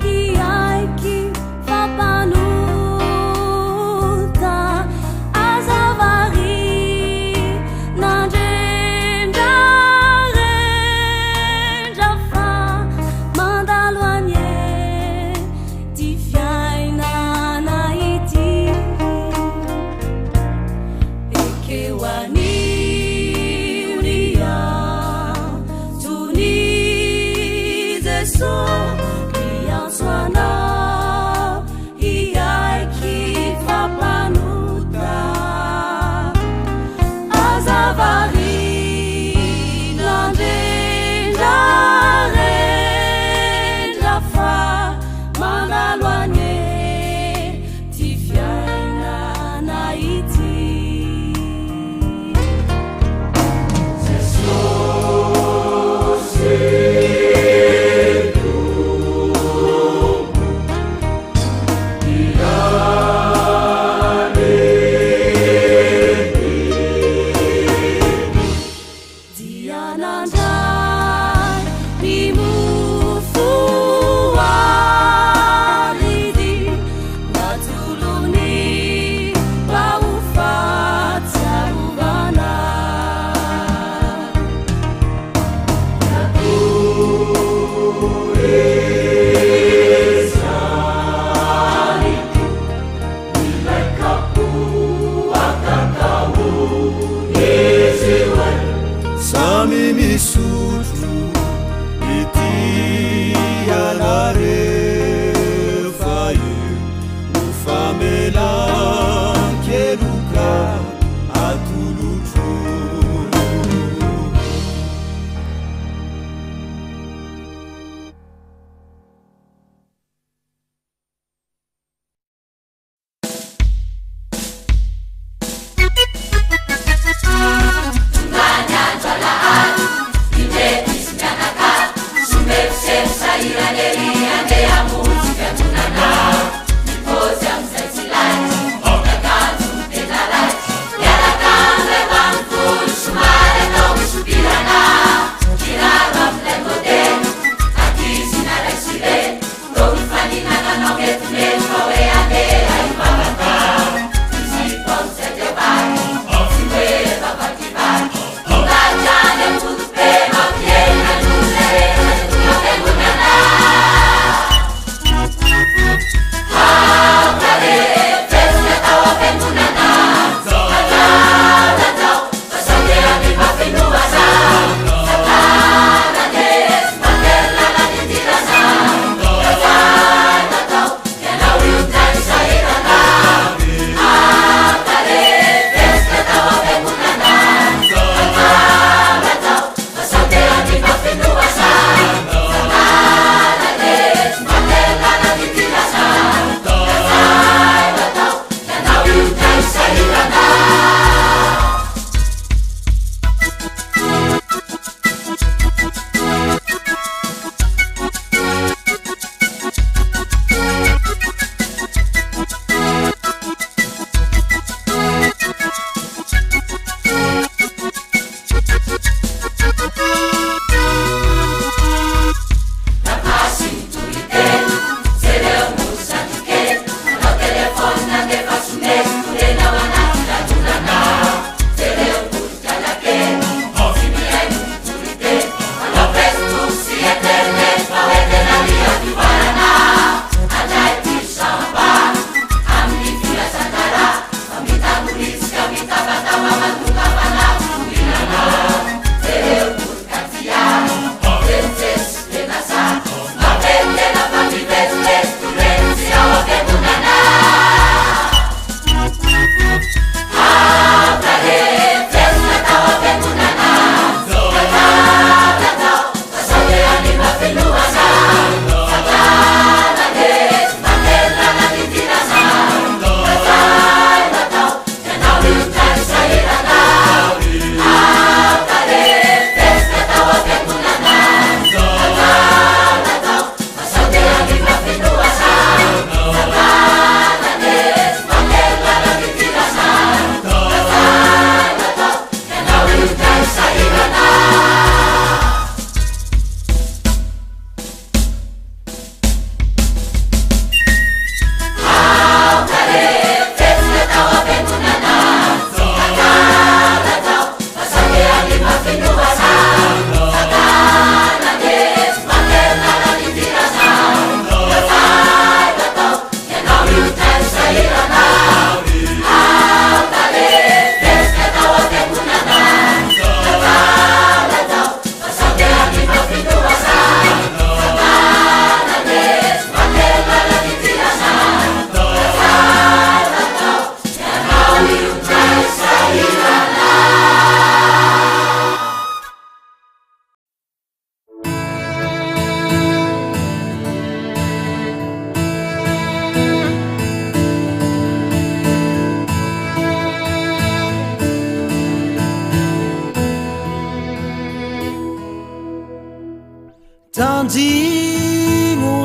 ki ai ki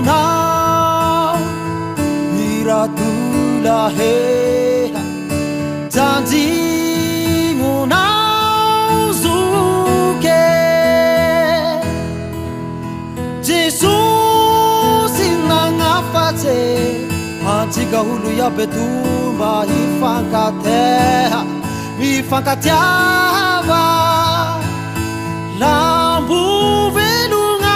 janjimunao iratulaheha janjimunao zuke Yesusi nangafatse antsika olo iaby mba hifankateha mifankatiava lambo velogna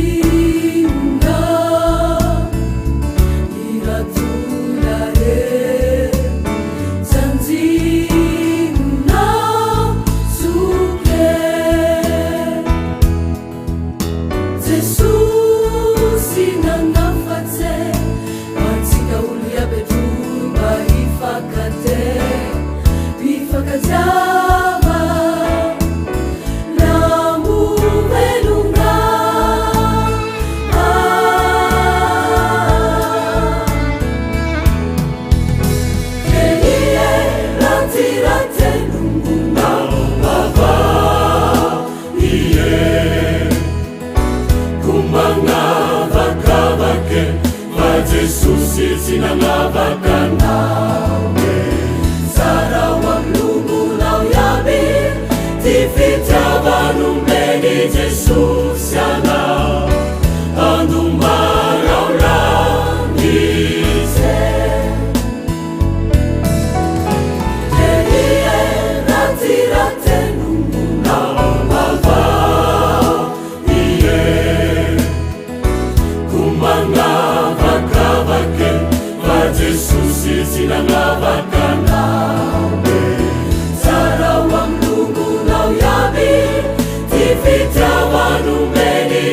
janjimuna iratulahe janjimuna zuke Jesusi nangafatse antsika olo iaby mba hifankatiava lambo velogna Elie ratiratelunguna baba iye kumangavakavake va Jesusi sinangavaka nawe Sara wa mlungu lao yabi tifita vanumbeni Jesusi ana andumara ulangize Elie ratiratelunguna baba iye kumangavakavake va Jesusi sinangavaka nawe Sara wa mlungu lao yabi tifita vanumbeni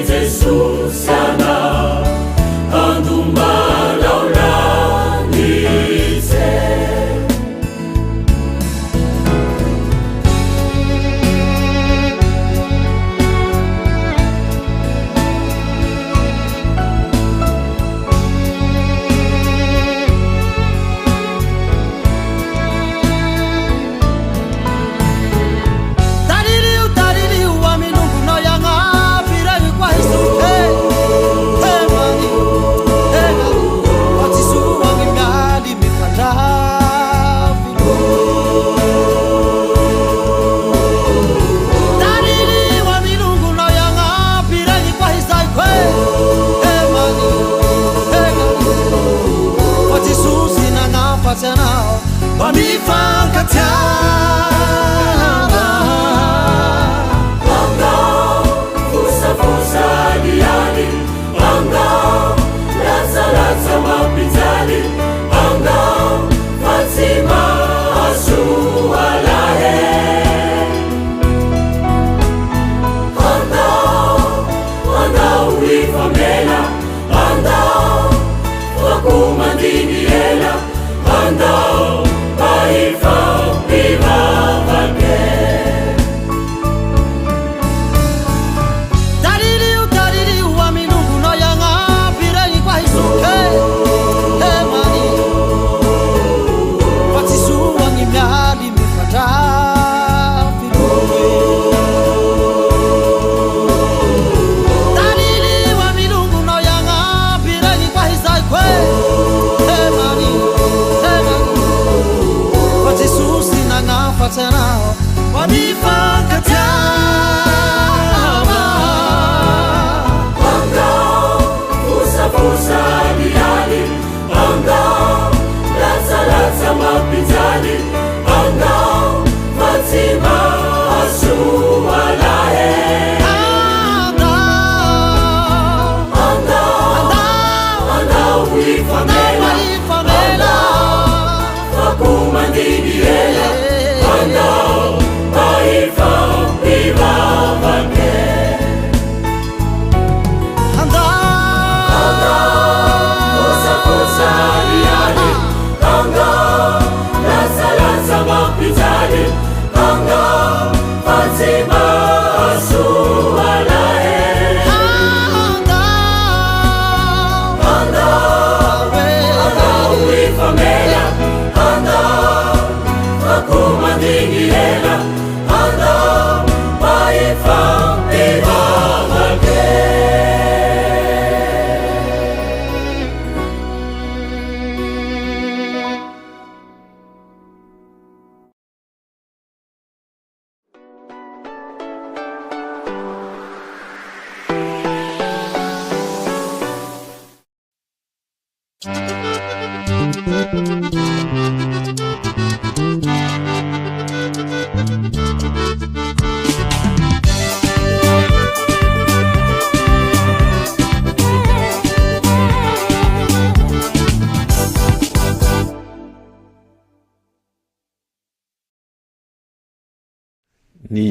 Ny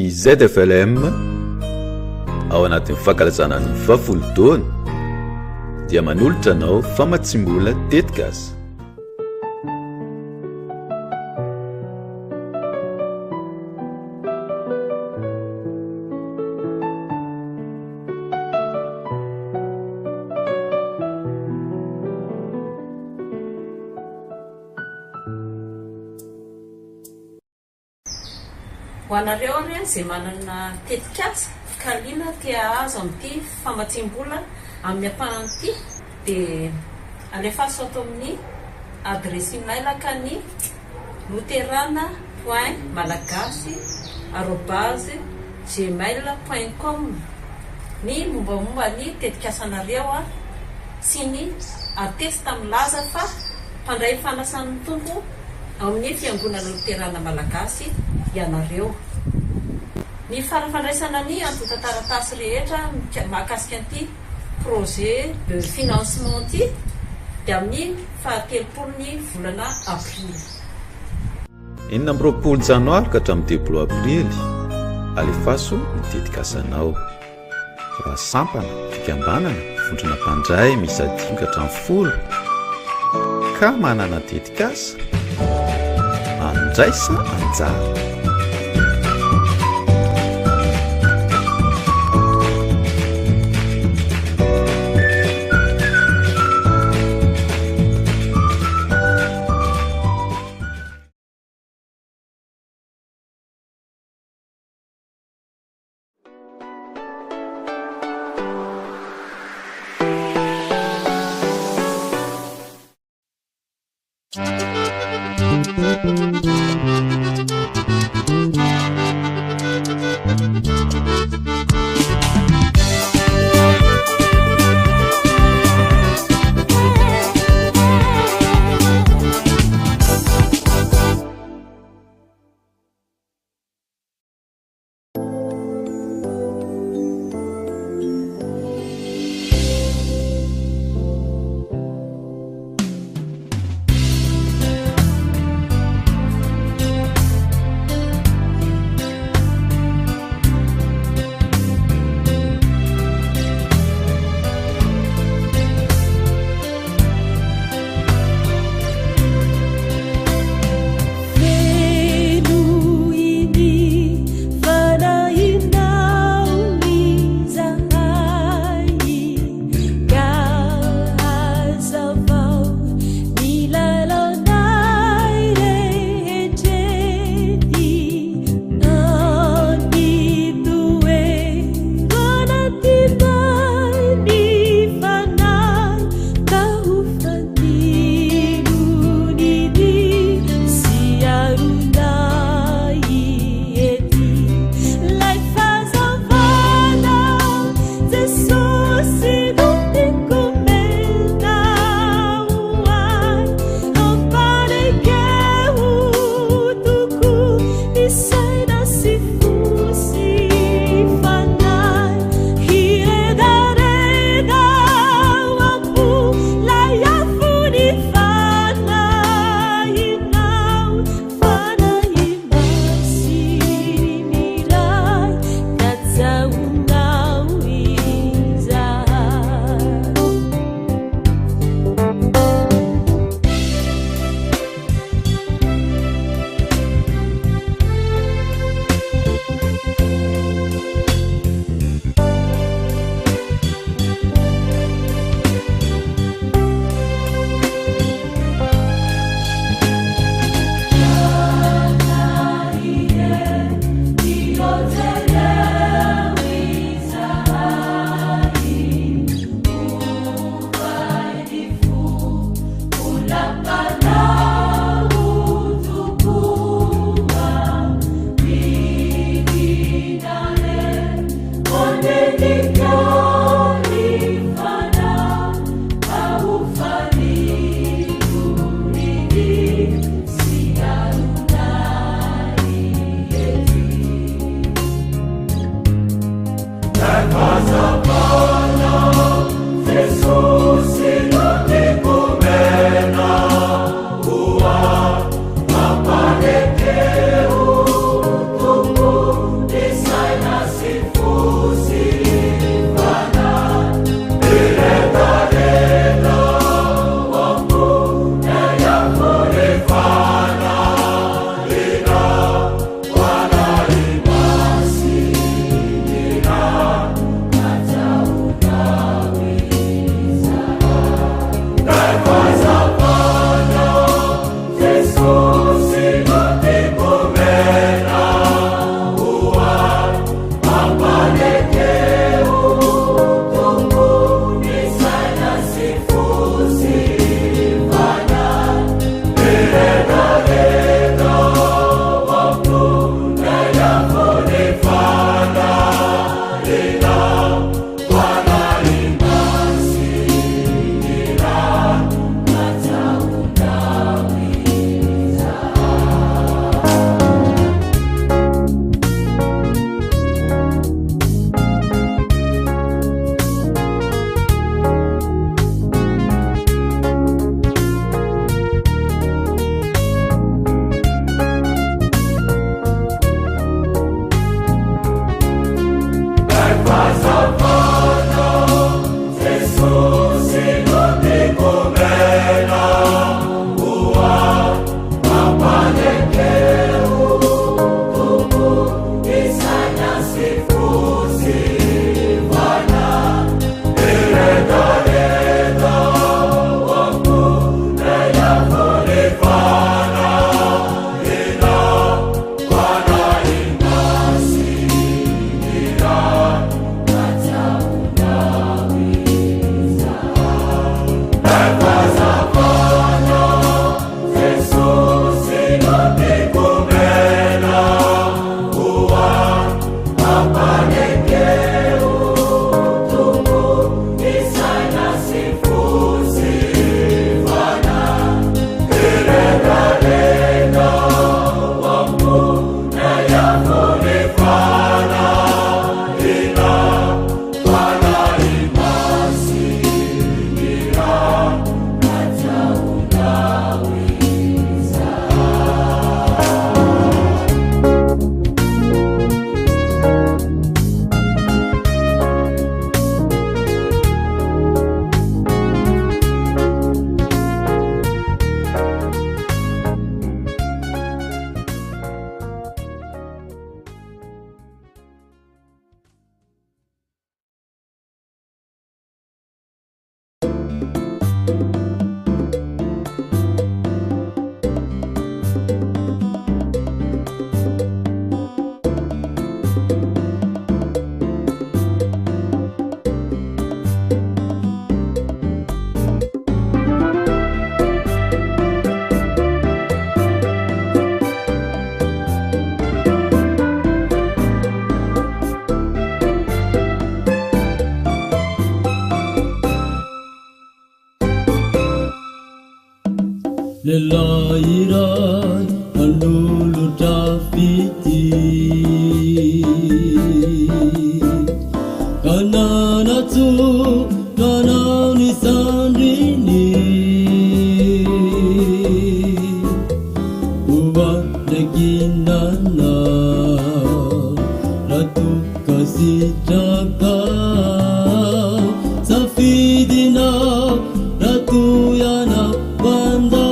ZFLM ao anatin'ny fankalazana ny vafolodony dia manolotra anao famatsimbola tetikasa. Ho anareo re zay manana tetikasa kaliana tia azo amin'ity famatsimbola amin'ny ampahan'ity dia alefaso ato amin'ny adresy mailaka ny luterana.malagasy@gmail.com ny mombamomba ny tetikasanareo sy ny atesta milaza fa mpandray fanasan'ny tompo amin'ny fiangonana luterana malagasy ianareo. Ny farafandraisana ny antotantaratasy rehetra mahakasika an'ity projet de financement ity dia amin'ny 30 volana aprily. 20 janoary ka hatramin'ny 10 aprily alefaso ny tetikasanao. Raha sampana fikambanana vondrona mpandray misy 5 ka hatramin'ny 10 ka manana tetikasa andraisa anjara. Lelairai alulu tafiti Kanana tu kanani sandrini Uwade ginana Ratu kasitaka Safidina Ratu yana banda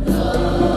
Love.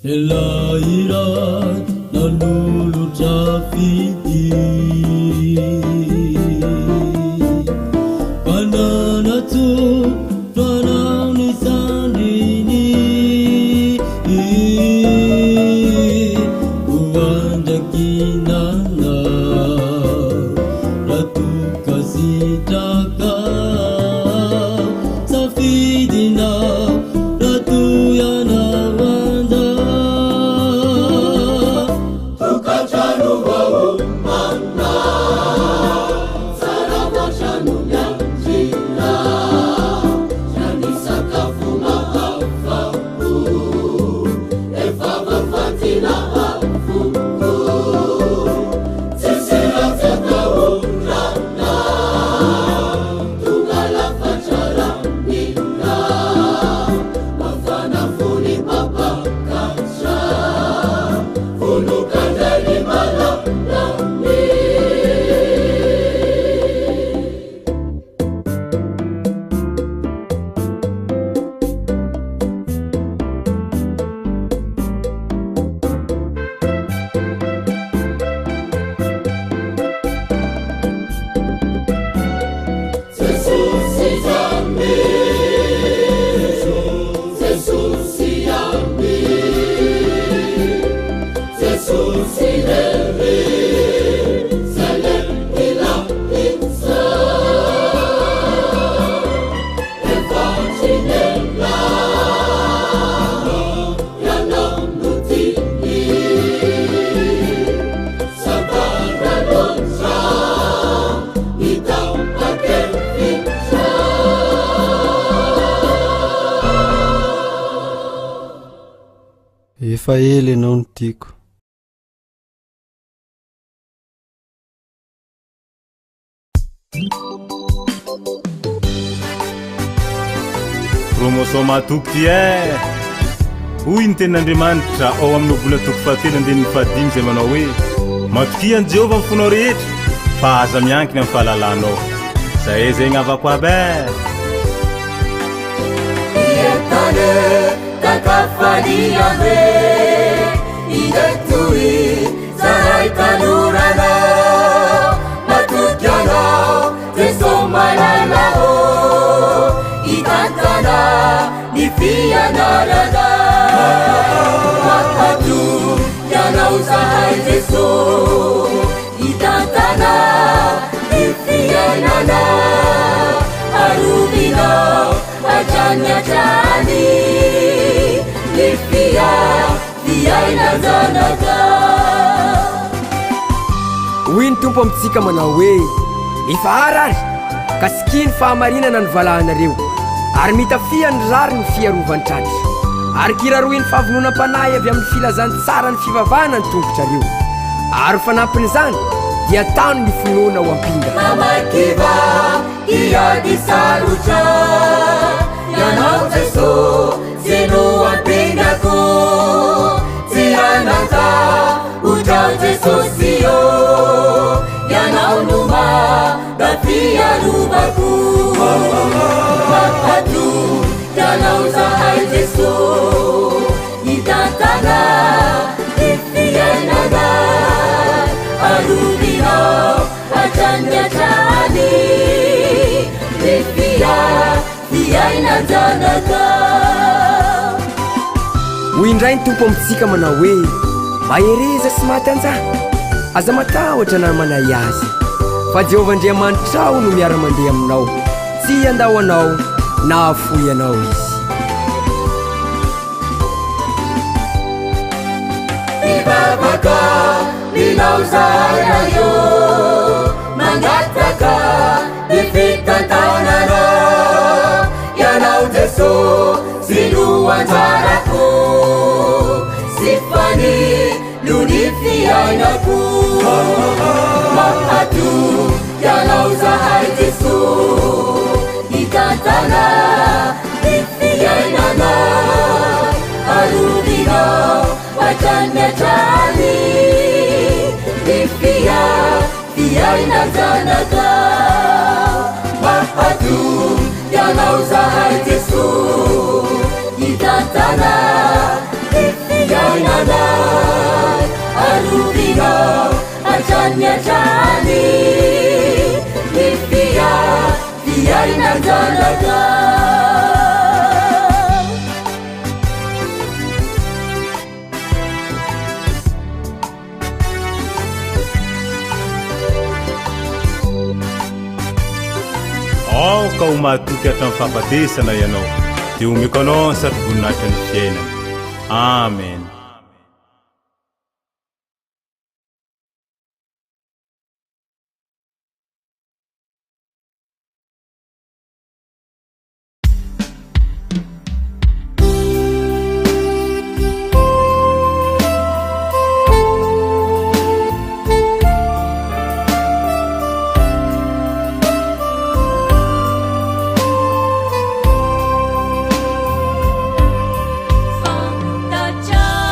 Elairat nalulu trafiki Kanana tu tuanau ni sandini Uwanda kinana Ratu kasitaka Safidina Ratu yana Efa ela ianao no tiako. Promotion matoky ty hoy ny tenin'Andriamanitra ao amin'ny vola toko fahatelo andininy fahadimy zay manao hoe matokian Jehovah ny fonao rehetra fa aza miankina amin'ny fahalalanao zay zay gnavako aby Ietane kakafaliane Idetui Zahai kanurana Matukiana Teso malalao Ikantana Nifia narada Makatu Yana Zahai Teso Ikantana Nifia nana Arubina Ajanya jani Nifia Hoy ny tompo amintsika manao hoe mifahara ary ka sikiny fahamarinana ny valahanareo ary mitafia ny rary ny fiarovany tratra ary kiraroiny fahavononam-panahy avy amin'ny filazany tsara ny fivavahana ny tongotrareo ary fanampin'izany dia tano ny finoana ho ampinga mamakiva iadisarutra yanao Jesu sino ampingako Tianaka ujau Jesu sio yanau numa dafia rubaku Makatu yanau Zahai Jesu Idatana ifia nada Arubina ajanya jani Ifia fia inajanaka Hoy indray ny tompo amintsika manao hoe mahereza sy matanjaha aza matahotra na manay azy fa Jehovah Andriamanitra no miara-mandeha aminao tsy andao anao na afoy anao izy Ibabaka minao zarayo mangataka nifitantanana yanao Jesu sinu anjarako Sifani lunifianaku Makatu yanau Zahai Jesu Aduh, jangan usah Yesus Itatana Yainanai Arubina Acanya jani Nifia Yainanzalaga ao ka ho mahatoky hatramin'ny fahafatesana ianao dia omeko anao ny sady voninahitra ny fiainana. Amen. Fantaccia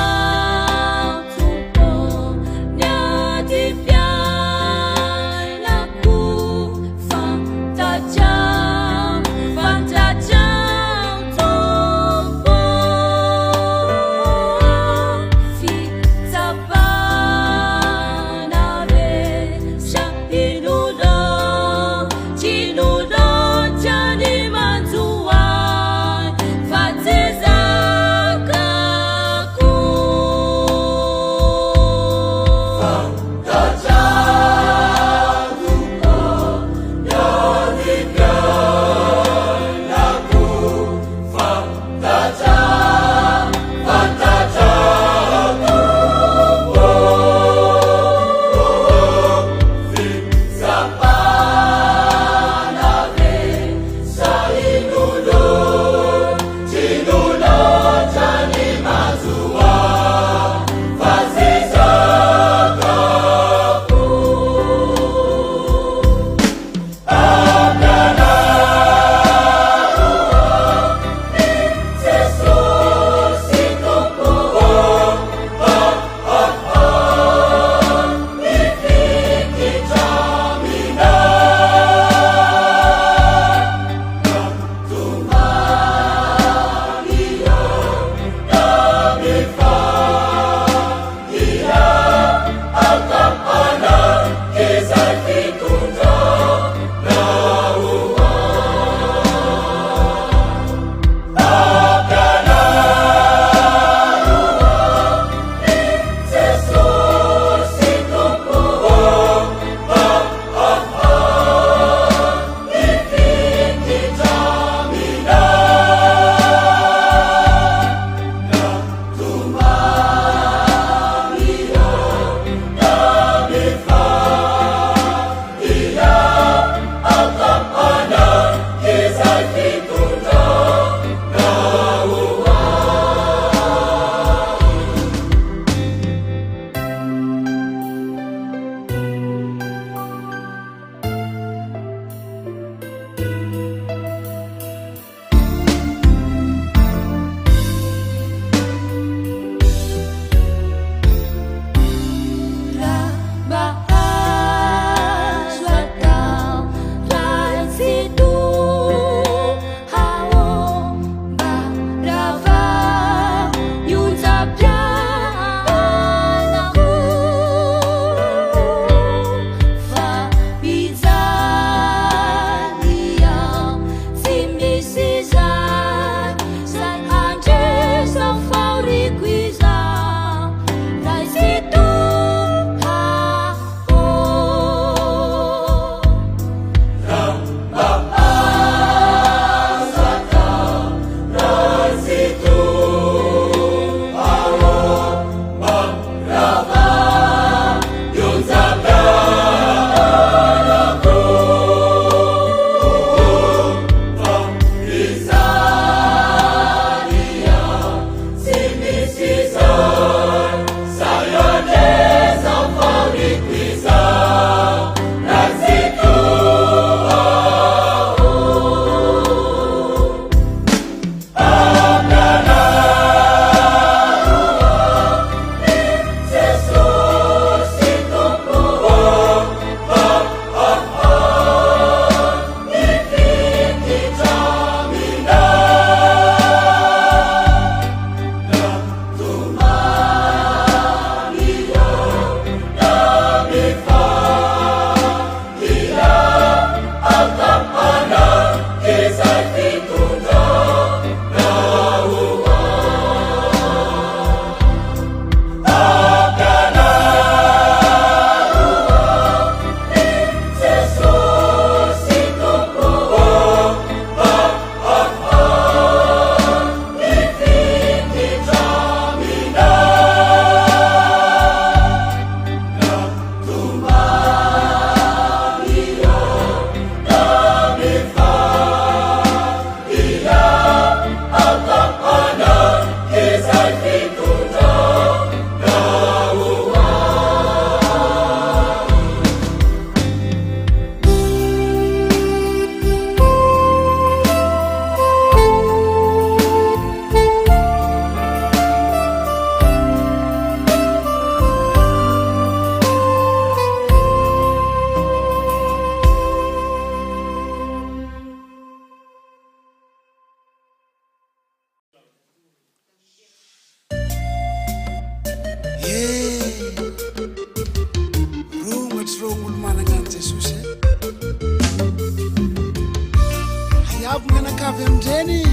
abonanakavy amindreny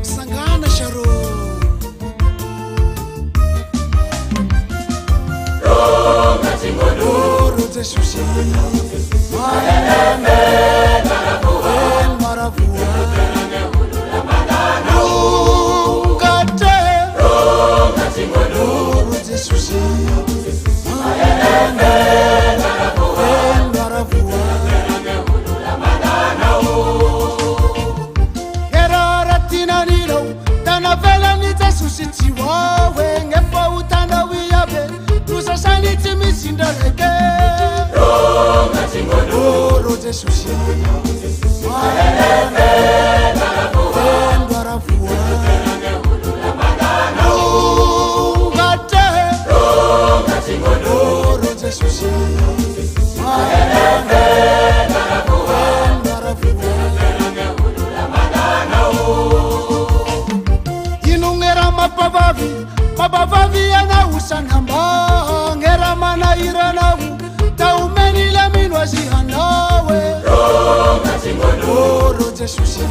sangana saro ro jesosy inongera mapavavi yanausanamba ngera mana iranavu taumenile minwazihanawe ro jesusi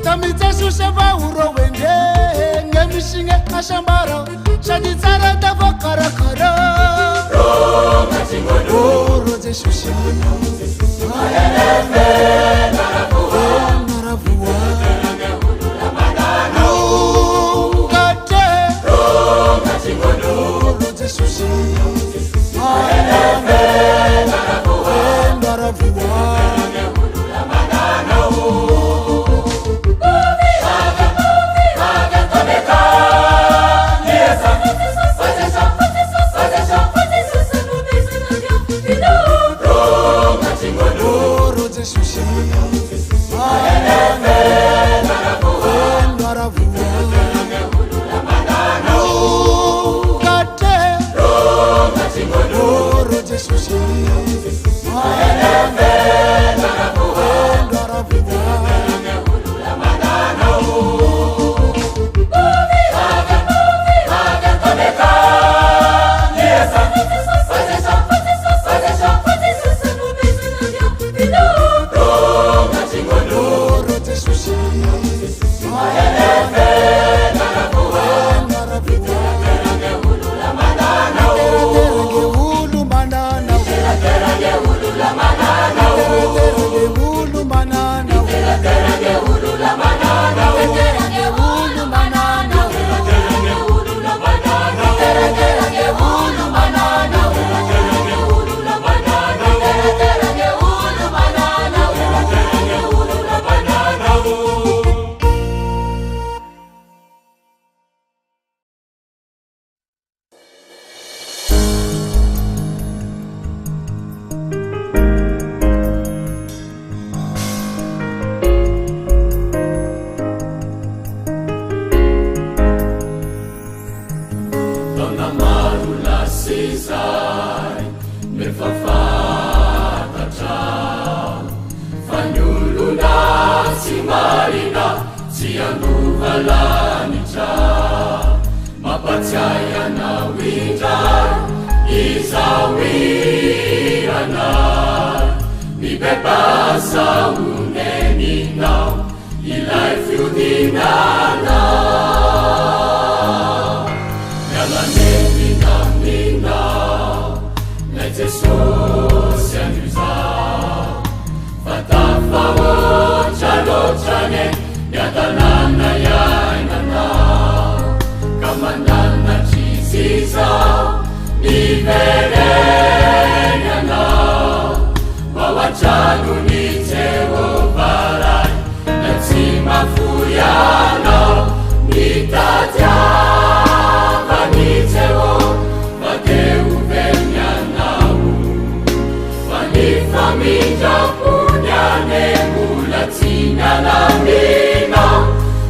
tamitsesusevahurowende ngemishinge ashambara shaditsara tavakarakara rojesusi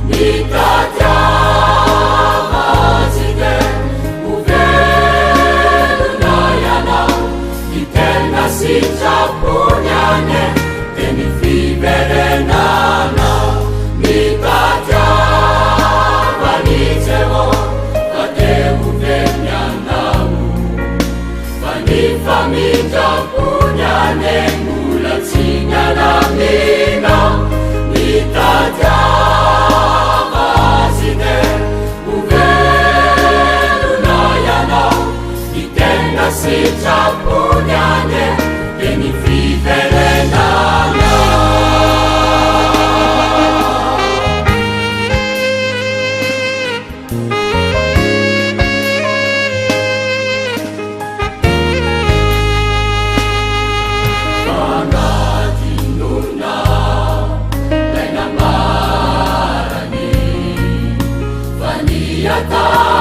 Nitatia mazige uveluna sitrapunyane teny fiverenana mitatiavanitseo fateuvenyandao fanifamintrapunyane mbola tsy mialamina mitatiavazine uvelona ianao itena sitrapunyane teny fiverenana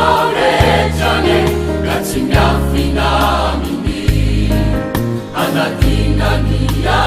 taurejane gatsimiafinamini anatinania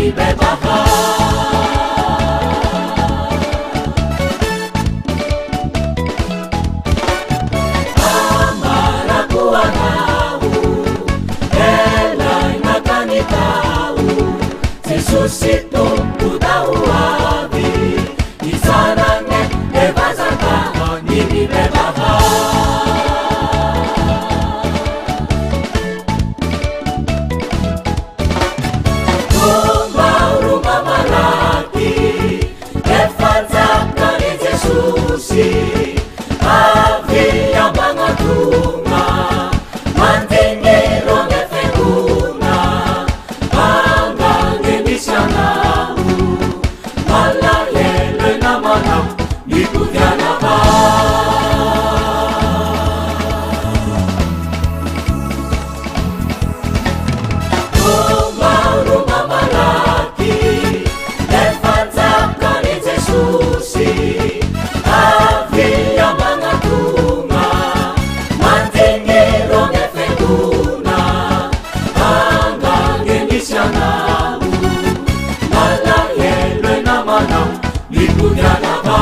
nimibebaha amarakuanau elai makanitau Jesusitu udahuavi isarange ebazaka nimibebaha Avi yang bangatunga mantingi ronge fenguna angange misanau malayele namana nikutyana ba rumah malaki lefanzakani Jesusi Avi yang bangatunga mantingi ronge fenguna angange misanau malayele namana nikutyana ba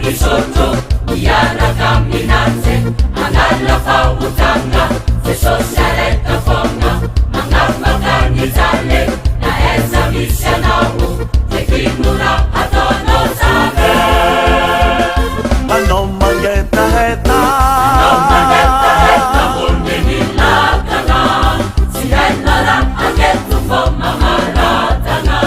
isoto miaraka minanze anala fautanga Jesosy araiky fogna magnavaka ny jale na eza misy anao tekinora ataonao zave anao mangetaheta olone milakana tsy haina raha aketo fô mamaratana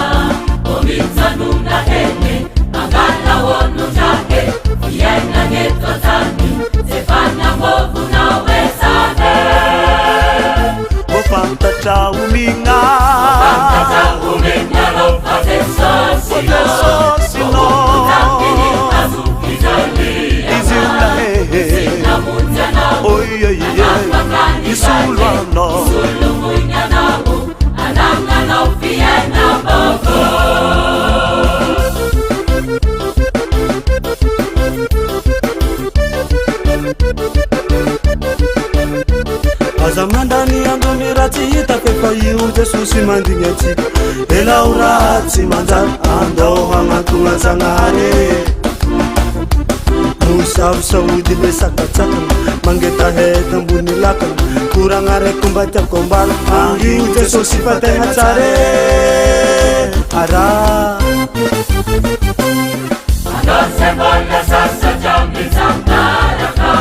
omitsanona heny angala onondrake fiaignany eto zany ze fanamôvona hoe zave mofantatra omigna omegnarô fa Jesosino isulano sulumunyanao ananganao fiaina boko aza mandany androny raha tsy hita fefa io Jesosy mandigny atsika elao raha tsy manjary andao hagnatogna Zagnahary mosaosaody le sakatsakana mangetaheta ambony lakana koragna raiky mba tiako ambara io Jesosy fa tegna tsare ara anose mbola sasatra mizambaraka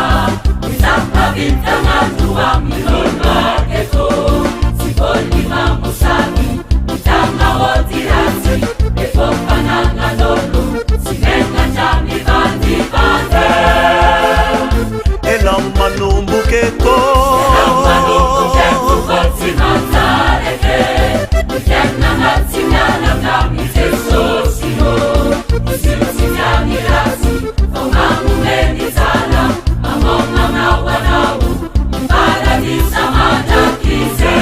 mizambavintagnato amin'olo aketo tsy voly mamosany mitagna ôdy ratsy efa mpananan'olo tsy megnatra mivandivande ela manombokeko fô tsy manjareke mifiainana tsy miaraka ami Jesosy ô izy miany ratsy fô magnomeny zara mamognanao anao mifaradisa mandrakize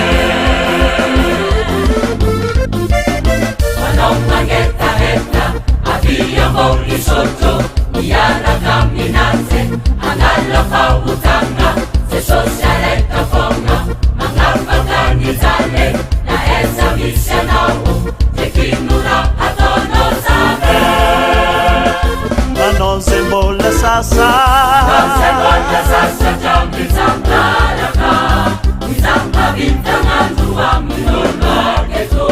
anao mangetaheta aviambô isoto miaraka aminanze angala fautanga Jesosy araiky fogna magnavaka ny jale na eza misy anao tekinora ataonao zave anao zay mbola sasa sasatra mizambaraka mizambavintagnato amin'olo aketo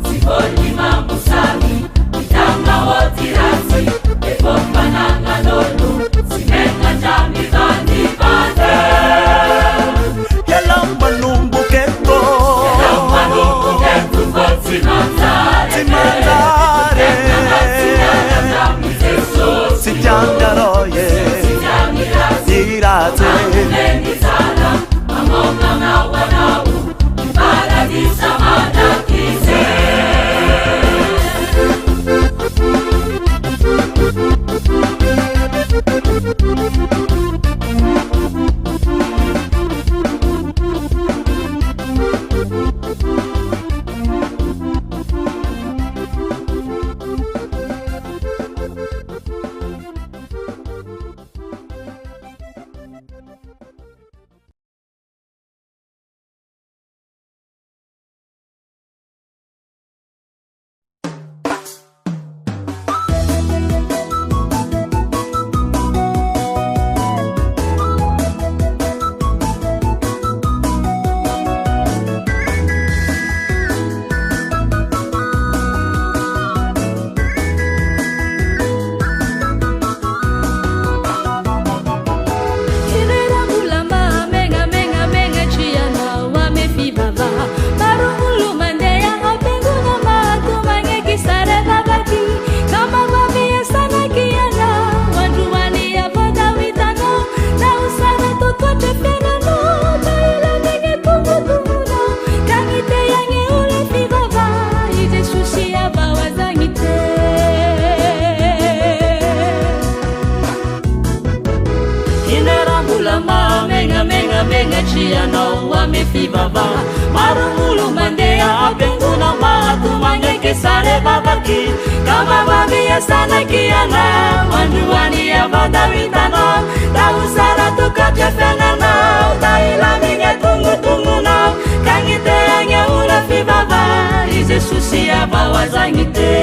tsy voly mamosany mitagna ôdy ratsy efa mpananan'olo tsy megnatra mivandivande ela manombokeko fô tsy manjare tsy tiangaroye iraze menizara mamognanao anao mifaradisa mandrakize anao ame fivava marumulo mandeha apenguna matu mangeke sare babaki kama babia sana kiana wanduani abadawitana tausara tukaja fenana taila minga tungu na kangite anya ula fivava ize susia bawazangite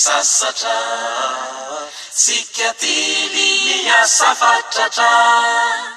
Sasatra, sikatili ya safatra.